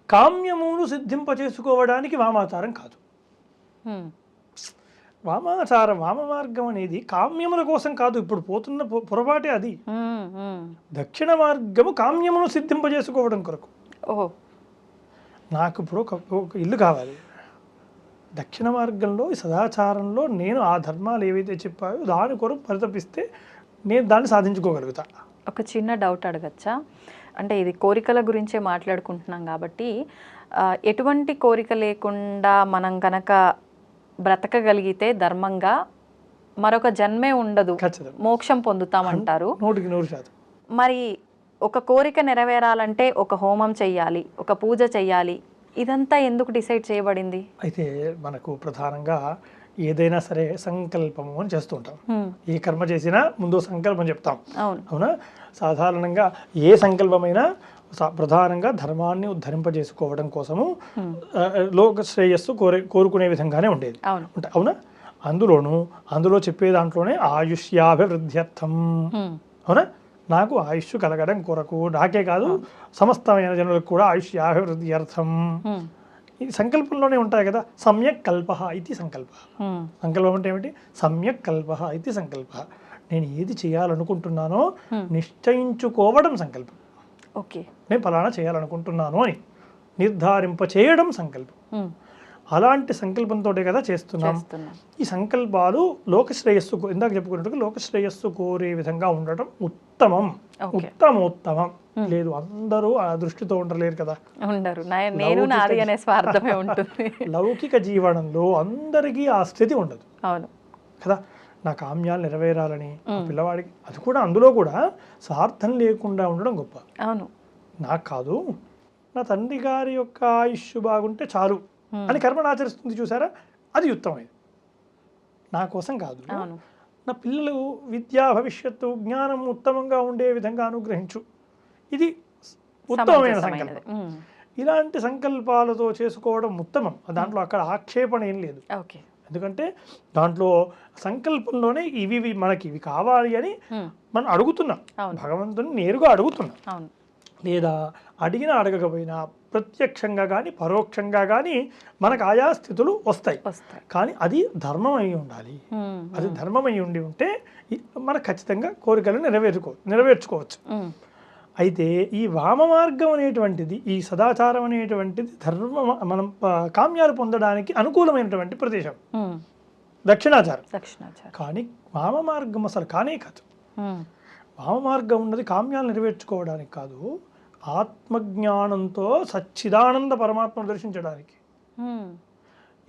కామ్యమును సిద్ధింపచేసుకోవడానికి వామాచారం కాదు. వామ మార్గం అనేది కామ్యముల కోసం కాదు. ఇప్పుడు పోతున్న పొరపాటే అది. దక్షిణ మార్గము కామ్యమును సిద్ధింపజేసుకోవడం కొరకు. నాకు ఇప్పుడు ఒక ఇల్లు కావాలి. దక్షిణ మార్గంలో సదాచారంలో నేను ఆ ధర్మాలు ఏవైతే చెప్పాయో దాని కొరకు పరితపిస్తే నేను దాన్ని సాధించుకోగలుగుతా. ఒక చిన్న డౌట్ అడగచ్చా? అంటే ఇది కోరికల గురించే మాట్లాడుకుంటున్నాం కాబట్టి, ఎటువంటి కోరిక లేకుండా మనం కనుక బ్రతకగలిగితే ధర్మంగా మరొక జన్మే ఉండదు, ఖచ్చితంగా మోక్షం పొందుతామంటారు. 100% మరి ఒక కోరిక నెరవేరాలంటే ఒక హోమం చెయ్యాలి, ఒక పూజ చెయ్యాలి, ఇదంతా ఎందుకు డిసైడ్ చేయబడింది? అయితే మనకు ప్రధానంగా ఏదైనా సరే సంకల్పము అని చేస్తూ ఉంటాం. ఏ కర్మ చేసినా ముందు సంకల్పం చెప్తాం, అవునా? సాధారణంగా ఏ సంకల్పమైనా ప్రధానంగా ధర్మాన్ని ఉద్ధరింపజేసుకోవడం కోసము లోక శ్రేయస్సు కోరుకునే విధంగానే ఉండేది, అవునా? అందులో చెప్పే దాంట్లోనే ఆయుష్యాభివృద్ధ్యర్థం, అవునా? నాకు ఆయుష్ కలగడం కొరకు, నాకే కాదు సమస్తమైన జనులకు కూడా ఆయుష్యాభివృద్ధి అర్థం ఈ సంకల్పంలోనే ఉంటాయి కదా. సమ్యక్ కల్ప ఇది సంకల్ప. సంకల్పం అంటే ఏమిటి? సమ్యక్ కల్ప ఇది సంకల్ప. నేను ఏది చేయాలనుకుంటున్నానో నిశ్చయించుకోవడం సంకల్పం. ఓకే, నేను ఫలానా చేయాలనుకుంటున్నాను అని నిర్ధారింప చేయడం సంకల్పం. అలాంటి సంకల్పంతో కదా చేస్తున్నాం. ఈ సంకల్పాలు లోకశ్రేయస్సు, ఇందాక చెప్పుకున్నట్టుగా లోకశ్రేయస్సు కోరే విధంగా ఉండటం ఉత్తమం. ఉత్తమోత్తమం లేదు, అందరూ ఆ దృష్టితో ఉండలేరు కదా, ఉండరు. నేను నాది అనే స్వార్థమే ఉంటుంది. లౌకిక జీవనంలో అందరికీ ఆ స్థితి ఉండదు, అవును కదా. నా కామ్యాలు నెరవేరాలని పిల్లవాడికి, అది కూడా అందులో కూడా స్వార్థం లేకుండా ఉండడం గొప్ప. అవును, నాకు కాదు, నా తండ్రి గారి యొక్క ఆయుష్ బాగుంటే చాలు అని కర్మను ఆచరిస్తుంది చూసారా, అది ఉత్తమమైనది. నా కోసం కాదు, నా పిల్లలు విద్యా భవిష్యత్తు జ్ఞానం ఉత్తమంగా ఉండే విధంగా అనుగ్రహించు, ఇది ఉత్తమమైన సంకల్పం. ఇలాంటి సంకల్పాలతో చేసుకోవడం ఉత్తమం. దాంట్లో అక్కడ ఆక్షేపణ ఏం లేదు, ఎందుకంటే దాంట్లో సంకల్పంలోనే ఇవి మనకి ఇవి కావాలి అని మనం అడుగుతున్నాం, భగవంతుని నేరుగా అడుగుతున్నాం. లేదా అడిగినా అడగకపోయినా ప్రత్యక్షంగా కానీ పరోక్షంగా కానీ మనకు ఆయా స్థితులు వస్తాయి. కానీ అది ధర్మం అయి ఉండాలి. అది ధర్మం అయి ఉంటే మనకు ఖచ్చితంగా కోరికలను నెరవేర్చుకోవచ్చు. అయితే ఈ వామ మార్గం అనేటువంటిది, ఈ సదాచారం అనేటువంటిది మనం కామ్యాలు పొందడానికి అనుకూలమైనటువంటి ప్రదేశం, దక్షిణాచారం. కానీ వామ మార్గం అసలు కానే కాదు. వామ మార్గం ఉన్నది కామ్యాలు నెరవేర్చుకోవడానికి కాదు, ఆత్మజ్ఞానంతో సచ్చిదానంద పరమాత్మను దర్శించడానికి.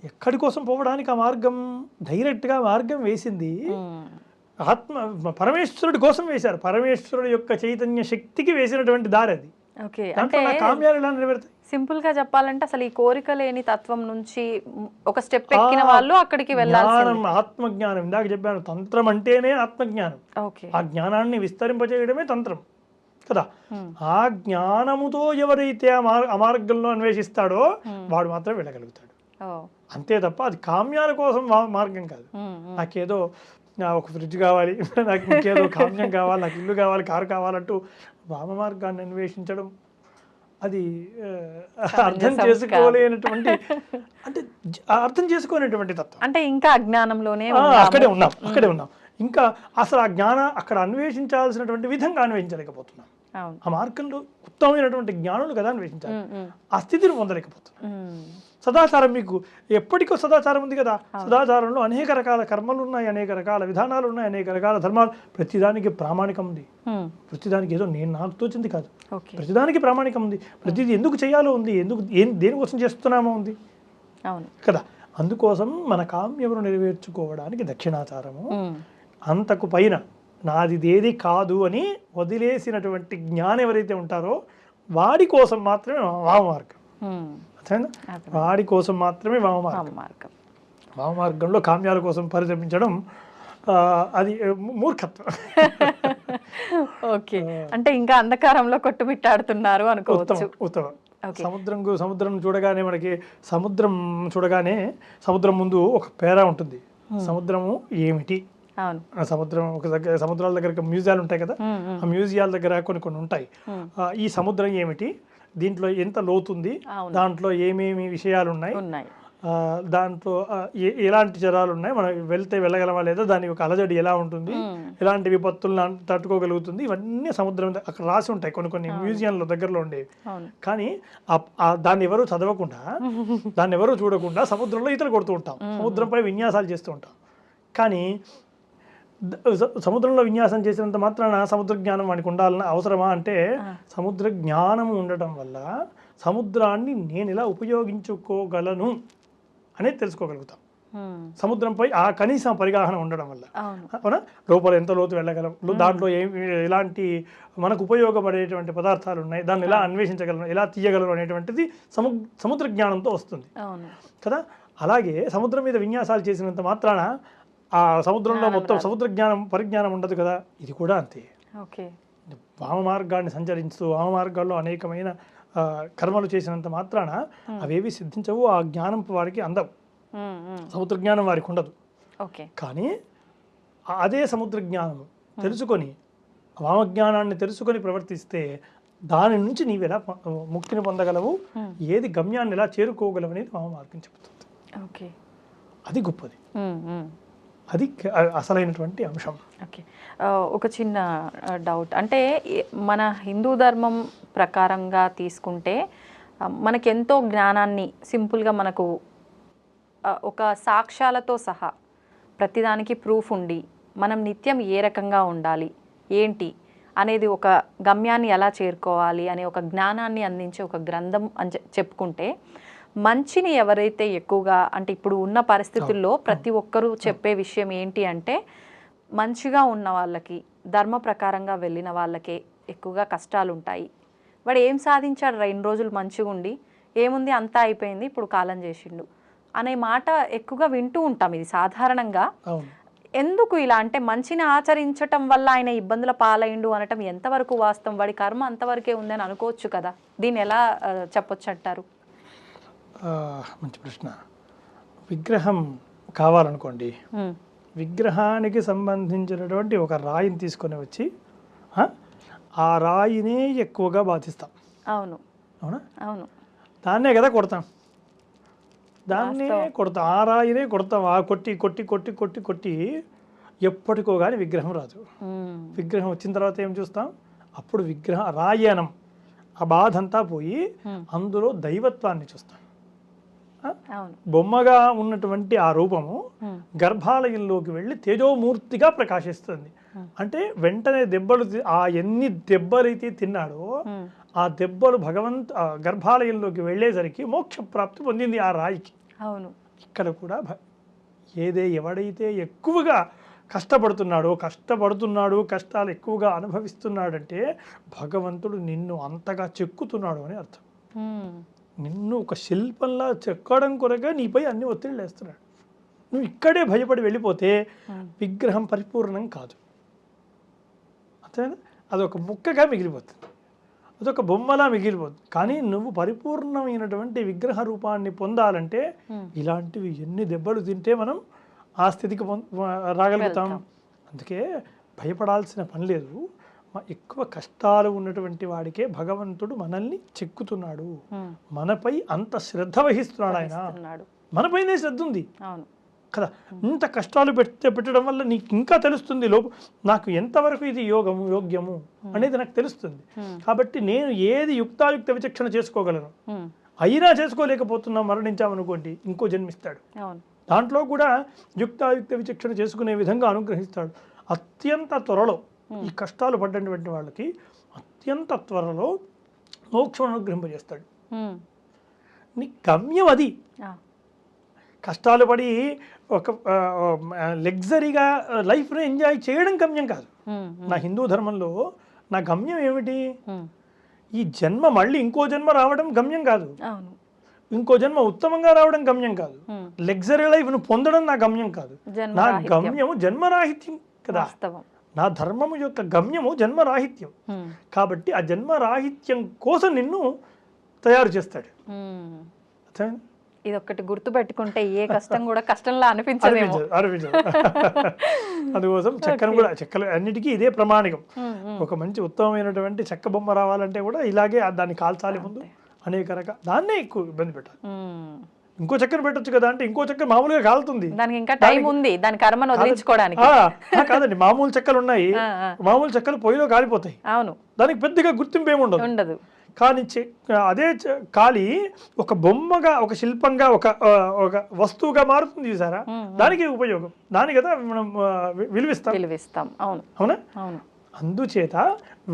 ఎక్కడి కోసం పోవడానికి ఆ మార్గం? డైరెక్ట్గా మార్గం వేసింది పరమేశ్వరుడి కోసం వేశారు. పరమేశ్వరుడు యొక్క చైతన్య శక్తికి వేసినటువంటి దారి అది. కామ్యాలు ఎలా నెరవేరుతాయి? సింపుల్ గా చెప్పాలంటే అసలు ఈ కోరిక లేని తత్వం నుంచి ఒక స్టెప్ ఎక్కిన వాళ్ళు అక్కడికి వెళ్ళాలి. ఆత్మజ్ఞానం, ఇందాక చెప్పాను, తంత్రం అంటేనే ఆత్మజ్ఞానం. ఆ జ్ఞానాన్ని విస్తరింపజేయడమే తంత్రం కదా. ఆ జ్ఞానముతో ఎవరైతే ఆ మార్గంలో అన్వేషిస్తాడో వాడు మాత్రం వెళ్ళగలుగుతాడు, అంతే తప్ప అది కామ్యాల కోసం మార్గం కాదు. నాకేదో ఒక ఫ్రిడ్జ్ కావాలి, నాకు ఇంకేదో కామ్యం కావాలి, నాకు ఇల్లు కావాలి, కారు కావాలంటూ వామ మార్గాన్ని అన్వేషించడం అది అర్థం చేసుకోలేనటువంటి, అంటే అర్థం చేసుకోలేనటువంటి తత్వం. అంటే ఇంకా అజ్ఞానంలోనే అక్కడే ఉన్నాం. ఇంకా అసలు ఆ అక్కడ అన్వేషించాల్సినటువంటి విధంగా అన్వేషించలేకపోతున్నాం. ఆ మార్గంలో ఉత్తమమైనటువంటి జ్ఞానులు కదా అన్వేషించాలి, ఆ స్థితిని పొందలేకపోతున్నాం. సదాచారం, మీకు ఎప్పటికో సదాచారం ఉంది కదా. సదాచారంలో అనేక రకాల కర్మలు ఉన్నాయి, అనేక రకాల విధానాలు ఉన్నాయి, అనేక రకాల ధర్మాలు. ప్రతిదానికి ప్రామాణికం ఉంది. ప్రతిదానికి ఏదో నాకు తోచింది కాదు, ప్రతిదానికి ప్రామాణికం ఉంది. ప్రతిదీ ఎందుకు చేయాలో ఉంది, దేనికోసం చేస్తున్నామో ఉంది కదా. అందుకోసం మన కామ్యమును నెరవేర్చుకోవడానికి దక్షిణాచారము, అంతకు పైన నాదిదేది కాదు అని వదిలేసినటువంటి జ్ఞానం ఎవరైతే ఉంటారో వాడి కోసం మాత్రమే వామ మార్గం. వాడి కోసం మాత్రమే వామ మార్గం. వామ మార్గంలో కామ్యాల కోసం పరితపించడం అది మూర్ఖత్వం. ఓకే, అంటే ఇంకా అంధకారంలో కొట్టుమిట్టాడుతున్నారు అనుకోవచ్చు. ఉత్తమం. సముద్రం చూడగానే మనకి సముద్రం ముందు ఒక పేరా ఉంటుంది. సముద్రము ఏమిటి? సముద్రం సముద్రాల దగ్గర మ్యూజియాలు ఉంటాయి కదా, ఆ మ్యూజియాల దగ్గర కొన్ని ఉంటాయి. ఈ సముద్రం ఏమిటి, దీంట్లో ఎంత లోతుంది, దాంట్లో ఏమేమి విషయాలు ఉన్నాయి, దాంట్లో ఎలాంటి జరాలు ఉన్నాయి, మనం వెళ్ళగలమా లేదా, దాని యొక్క అలజడి ఎలా ఉంటుంది, ఎలాంటి విపత్తులను తట్టుకోగలుగుతుంది, ఇవన్నీ సముద్రం అక్కడ రాసి ఉంటాయి కొన్ని మ్యూజియంలో దగ్గరలో ఉండేవి. కానీ దాన్ని ఎవరు చదవకుండా, దాన్ని ఎవరు చూడకుండా సముద్రంలో ఈతలు కొడుతూ ఉంటాం, సముద్రంపై విన్యాసాలు చేస్తూ ఉంటాం. కానీ సముద్రంలో విన్యాసం చేసినంత మాత్రాన సముద్ర జ్ఞానం వానికి ఉండాలన్న అవసరమా అంటే, సముద్ర జ్ఞానం ఉండటం వల్ల సముద్రాన్ని నేను ఎలా ఉపయోగించుకోగలను అనేది తెలుసుకోగలుగుతాం. సముద్రంపై ఆ కనీసం పరిగాహన ఉండడం వల్ల. అవును. అవునా? లోపల ఎంత లోతు వెళ్ళగలం, దాంట్లో ఎలాంటి మనకు ఉపయోగపడేటువంటి పదార్థాలు ఉన్నాయి, దాన్ని ఎలా అన్వేషించగలం, ఎలా తీయగలం అనేటువంటిది సముద్ర జ్ఞానంతో వస్తుంది అవును. కదా. అలాగే సముద్రం మీద విన్యాసాలు చేసినంత మాత్రాన ఆ సముద్రంలో మొత్తం సముద్ర పరిజ్ఞానం ఉండదు కదా. ఇది కూడా అంతే. ఓకే. వామ మార్గాన్ని సంచరిస్తూ వామ మార్గాల్లో అనేకమైన కర్మలు చేసినంత మాత్రాన అవేవి సిద్ధించవు, ఆ జ్ఞానం వారికి అందవు, సముద్ర జ్ఞానం వారికి ఉండదు. ఓకే. కానీ అదే సముద్ర జ్ఞానము తెలుసుకొని వామజ్ఞానాన్ని తెలుసుకొని ప్రవర్తిస్తే దాని నుంచి నీవు ఎలా ముక్తిని పొందగలవు, ఏది గమ్యాన్ని ఎలా చేరుకోగలవు అనేది వామ మార్గం చెబుతుంది. ఓకే. అది గొప్పది, అది అసలైనటువంటి అంశం. ఓకే. ఒక చిన్న డౌట్, అంటే మన హిందూ ధర్మం ప్రకారంగా తీసుకుంటే మనకెంతో జ్ఞానాన్ని సింపుల్గా మనకు ఒక సాక్ష్యాలతో సహా ప్రతిదానికి ప్రూఫ్ ఉండి మనం నిత్యం ఏ రకంగా ఉండాలి ఏంటి అనేది, ఒక గమ్యాన్ని ఎలా చేరుకోవాలి అనే ఒక జ్ఞానాన్ని అందించే ఒక గ్రంథం అని చెప్పుకుంటే, మంచిని ఎవరైతే ఎక్కువగా, అంటే ఇప్పుడు ఉన్న పరిస్థితుల్లో ప్రతి ఒక్కరూ చెప్పే విషయం ఏంటి అంటే, మంచిగా ఉన్న వాళ్ళకి, ధర్మ ప్రకారంగా వెళ్ళిన వాళ్ళకే ఎక్కువగా కష్టాలు ఉంటాయి. వాడు ఏం సాధించాడు రా, ఇన్ని రోజులు మంచిగా ఉండి, ఏముంది అంతా అయిపోయింది ఇప్పుడు కాలం చేసిండు అనే మాట ఎక్కువగా వింటూ ఉంటాం. ఇది సాధారణంగా. ఎందుకు ఇలా, అంటే మంచిని ఆచరించటం వల్ల ఆయన ఇబ్బందుల పాలైండు అనటం ఎంతవరకు వాస్తవం? వాడి కర్మ అంతవరకే ఉందని అనుకోవచ్చు కదా. దీన్ని ఎలా చెప్పొచ్చు అంటారు? మంచి ప్రశ్న. విగ్రహం కావాలనుకోండి, విగ్రహానికి సంబంధించినటువంటి ఒక రాయిని తీసుకొని వచ్చి ఆ రాయినే ఎక్కువగా బాధిస్తాం. అవును. అవునా? అవును. దాన్నే కదా కొడతాం, దాన్నే కొడతాం, ఆ రాయినే కొడతాం. ఆ కొట్టి కొట్టి కొట్టి కొట్టి కొట్టి ఎప్పటికో కానీ విగ్రహం రాదు. విగ్రహం వచ్చిన తర్వాత ఏం చూస్తాం? అప్పుడు రాయనం ఆ బాధ అంతా పోయి అందులో దైవత్వాన్ని చూస్తాం. బొమ్మగా ఉన్నటువంటి ఆ రూపము గర్భాలయంలోకి వెళ్ళి తేజోమూర్తిగా ప్రకాశిస్తుంది. అంటే వెంటనే ఎన్ని దెబ్బలైతే తిన్నాడో ఆ దెబ్బలు గర్భాలయంలోకి వెళ్ళేసరికి మోక్ష ప్రాప్తి పొందింది ఆ రాయికి. అవును. ఇక్కడ కూడా ఎవడైతే ఎక్కువగా కష్టపడుతున్నాడు, కష్టాలు ఎక్కువగా అనుభవిస్తున్నాడంటే భగవంతుడు నిన్ను అంతగా చెక్కుతున్నాడు అని అర్థం. నిన్ను ఒక శిల్పంలా చెక్కడం కొరగా నీపై అన్ని ఒత్తిళ్ళు వేస్తున్నాడు. నువ్వు ఇక్కడే భయపడి వెళ్ళిపోతే విగ్రహం పరిపూర్ణం కాదు. అంతేనా? అదొక ముక్కగా మిగిలిపోతుంది, అదొక బొమ్మలా మిగిలిపోతుంది. కానీ నువ్వు పరిపూర్ణమైనటువంటి విగ్రహ రూపాన్ని పొందాలంటే ఇలాంటివి ఎన్ని దెబ్బలు తింటే మనం ఆ స్థితికి రాగలుగుతాం. అందుకే భయపడాల్సిన పని లేదు. ఎక్కువ కష్టాలు ఉన్నటువంటి వాడికే భగవంతుడు మనల్ని చెక్కుతున్నాడు, మనపై అంత శ్రద్ధ వహిస్తున్నాడు. ఆయన మనపైనే శ్రద్ధ ఉంది కదా. ఇంత కష్టాలు పెట్టడం వల్ల నీకు ఇంకా తెలుస్తుంది నాకు ఎంతవరకు ఇది యోగ్యము అనేది నాకు తెలుస్తుంది. కాబట్టి నేను ఏది యుక్తాయుక్త విచక్షణ చేసుకోగలను, అయినా చేసుకోలేకపోతున్నా మరణించామనుకోండి ఇంకో జన్మిస్తాడు. దాంట్లో కూడా యుక్తాయుక్త విచక్షణ చేసుకునే విధంగా అనుగ్రహిస్తాడు. అత్యంత త్వరలో ఈ కష్టాలు పడ్డటువంటి వాళ్ళకి అత్యంత త్వరలో మోక్షం అనుగ్రహింపజేస్తాడు. నీ గమ్యం అది. కష్టాలు పడి ఒక లగ్జరీగా లైఫ్ని ఎంజాయ్ చేయడం గమ్యం కాదు. నా హిందూ ధర్మంలో నా గమ్యం ఏమిటి? ఈ జన్మ మళ్ళీ ఇంకో జన్మ రావడం గమ్యం కాదు, ఇంకో జన్మ ఉత్తమంగా రావడం గమ్యం కాదు, లగ్జరీ లైఫ్ను పొందడం నా గమ్యం కాదు. నా గమ్యము జన్మరాహిత్యం కదా. నా ధర్మము యొక్క గమ్యము జన్మరాహిత్యం. కాబట్టి ఆ జన్మరాహిత్యం కోసం నిన్ను తయారు చేస్తాడు. ఇది ఒక్కటి గుర్తు పెట్టుకుంటే ఏ కష్టం కూడా కష్టంలా అనిపించదు. అందుకోసం చెక్కలు అన్నిటికీ ఇదే ప్రమాణికం. ఒక మంచి ఉత్తమమైనటువంటి చెక్క బొమ్మ రావాలంటే కూడా ఇలాగే దాన్ని కాల్చాలి ముందు, అనేక రకాల దాన్నే ఎక్కువ ఇబ్బంది పెట్టాలి. ఇంకో చక్కెర పెట్టొచ్చు కదా అంటే ఇంకో చక్కెర మామూలుగా కాలుతుంది, దానికి ఇంకా టైం ఉంది, దాని కర్మను వదిలించుకోవడానికి. కాదండి, మామూలు చెక్కలు ఉన్నాయి, మామూలు చెక్కలు పొయ్యిలో కాలిపోతాయి. అవును, దానికి పెద్దగా గుర్తింపు ఏముండదు. కానీ అదే కాలి ఒక బొమ్మగా, ఒక శిల్పంగా, ఒక వస్తువుగా మారుతుంది చూసారా, దానికి ఉపయోగం, దాని కదా మనం విలువిస్తాం. అవునా? అందుచేత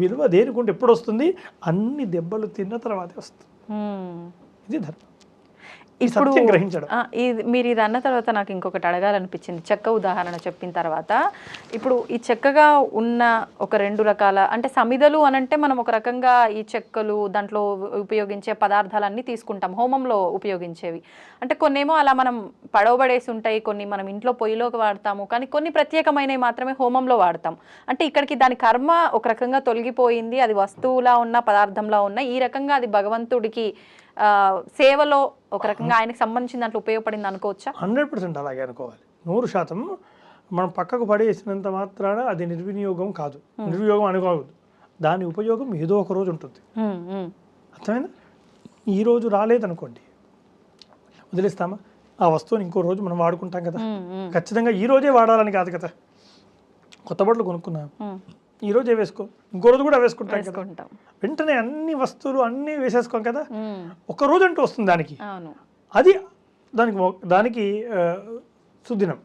విలువ దేనికుంటే ఎప్పుడు వస్తుంది? అన్ని దెబ్బలు తిన్న తర్వాతే వస్తుంది. ఇది ధర్మం. ఇప్పుడు సత్యం గ్రహించడం. మీరు ఇది అన్న తర్వాత నాకు ఇంకొకటి అడగాలనిపించింది. చెక్క ఉదాహరణ చెప్పిన తర్వాత ఇప్పుడు ఈ చెక్కగా ఉన్న ఒక 2 రకాల అంటే సమిధలు అనంటే మనం ఒక రకంగా ఈ చెక్కలు దాంట్లో ఉపయోగించే పదార్థాలన్నీ తీసుకుంటాం హోమంలో ఉపయోగించేవి. అంటే కొన్నేమో అలా మనం పడవబడేసి ఉంటాయి, కొన్ని మనం ఇంట్లో పొయ్యిలోకి వాడతాము, కానీ కొన్ని ప్రత్యేకమైనవి మాత్రమే హోమంలో వాడతాం. అంటే ఇక్కడికి దాని కర్మ ఒక రకంగా తొలగిపోయింది, అది వస్తువులా ఉన్న పదార్థంలా ఉన్న, ఈ రకంగా అది భగవంతుడికి సేవలో ఒక రకంగా ఆయనకు సంబంధించిన దాంట్లో ఉపయోగపడింది అనుకోవచ్చా? 100% అలాగే అనుకోవాలి. 100% మనం పక్కకు పడేసినంత మాత్రాన అది నిర్వినియోగం కాదు, నిర్వినియోగం అనుకోవద్దు. దాని ఉపయోగం ఏదో ఒక రోజు ఉంటుంది. అర్థమైందా? ఈరోజు రాలేదనుకోండి, వదిలేస్తామా? ఆ వస్తువుని ఇంకో రోజు మనం వాడుకుంటాం కదా. ఖచ్చితంగా ఈ రోజే వాడాలని కాదు కదా. కొత్త బట్టలు కొనుక్కున్నాం, ఈ రోజే వేసుకో, ఇంకో రోజు కూడా వేసుకుంటాం కదా. వెంటనే అన్ని వస్తువులు అన్నీ వేసేసుకోం కదా. ఒక రోజు అంటూ వస్తుంది దానికి, అది దానికి సుదినం.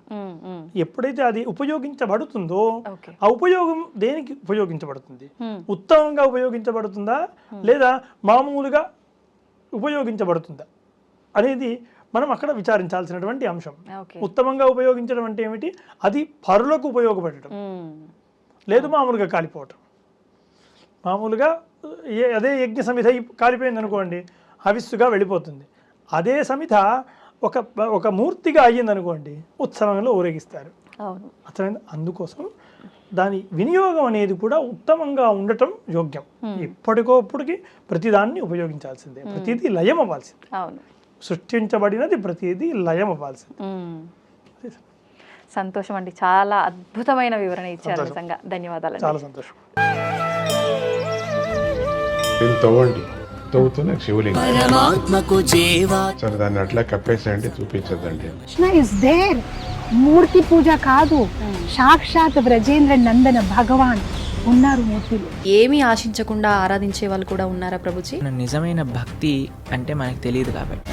ఎప్పుడైతే అది ఉపయోగించబడుతుందో ఆ ఉపయోగం దేనికి ఉపయోగించబడుతుంది? ఉత్తమంగా ఉపయోగించబడుతుందా లేదా మామూలుగా ఉపయోగించబడుతుందా అనేది మనం అక్కడ విచారించాల్సినటువంటి అంశం. ఉత్తమంగా ఉపయోగించడం అంటే ఏమిటి? అది పరులకు ఉపయోగపడటం, లేదు మామూలుగా కాలిపోవటం. మామూలుగా అదే యజ్ఞ సమిధ కాలిపోయింది అనుకోండి, హవిస్సుగా వెళ్ళిపోతుంది. అదే సమిధ ఒక మూర్తిగా అయ్యింది అనుకోండి, ఉత్సవంలో ఊరేగిస్తారు. అర్థమైంది? అందుకోసం దాని వినియోగం అనేది కూడా ఉత్తమంగా ఉండటం యోగ్యం. ఎప్పటికోప్పటికి ప్రతిదాన్ని ఉపయోగించాల్సిందే, ప్రతిదీ లయం అవ్వాల్సిందే. సృష్టించబడినది ప్రతిదీ లయం అవ్వాల్సిందే. సంతోషం అండి, చాలా అద్భుతమైన వివరణ ఇచ్చారు. నిజంగా ధన్యవాదాలు. చాలా సంతోషం. తవ్వండి, తవ్వుతూనే శివలింగం. సరే, దాన్ని అట్లా కప్పేసేయండి, చూపించదండి. Krishna is there. మూర్తి పూజ కాదు, సాక్షాత్ బ్రజేంద్ర నందన భగవాన్ ఉన్నారు మూర్తిలో. ఏమీ ఆశించకుండా ఆరాధించే వాళ్ళు కూడా ఉన్నారా ప్రభుజీ? నిజమైన భక్తి అంటే మనకు తెలియదు కాబట్టి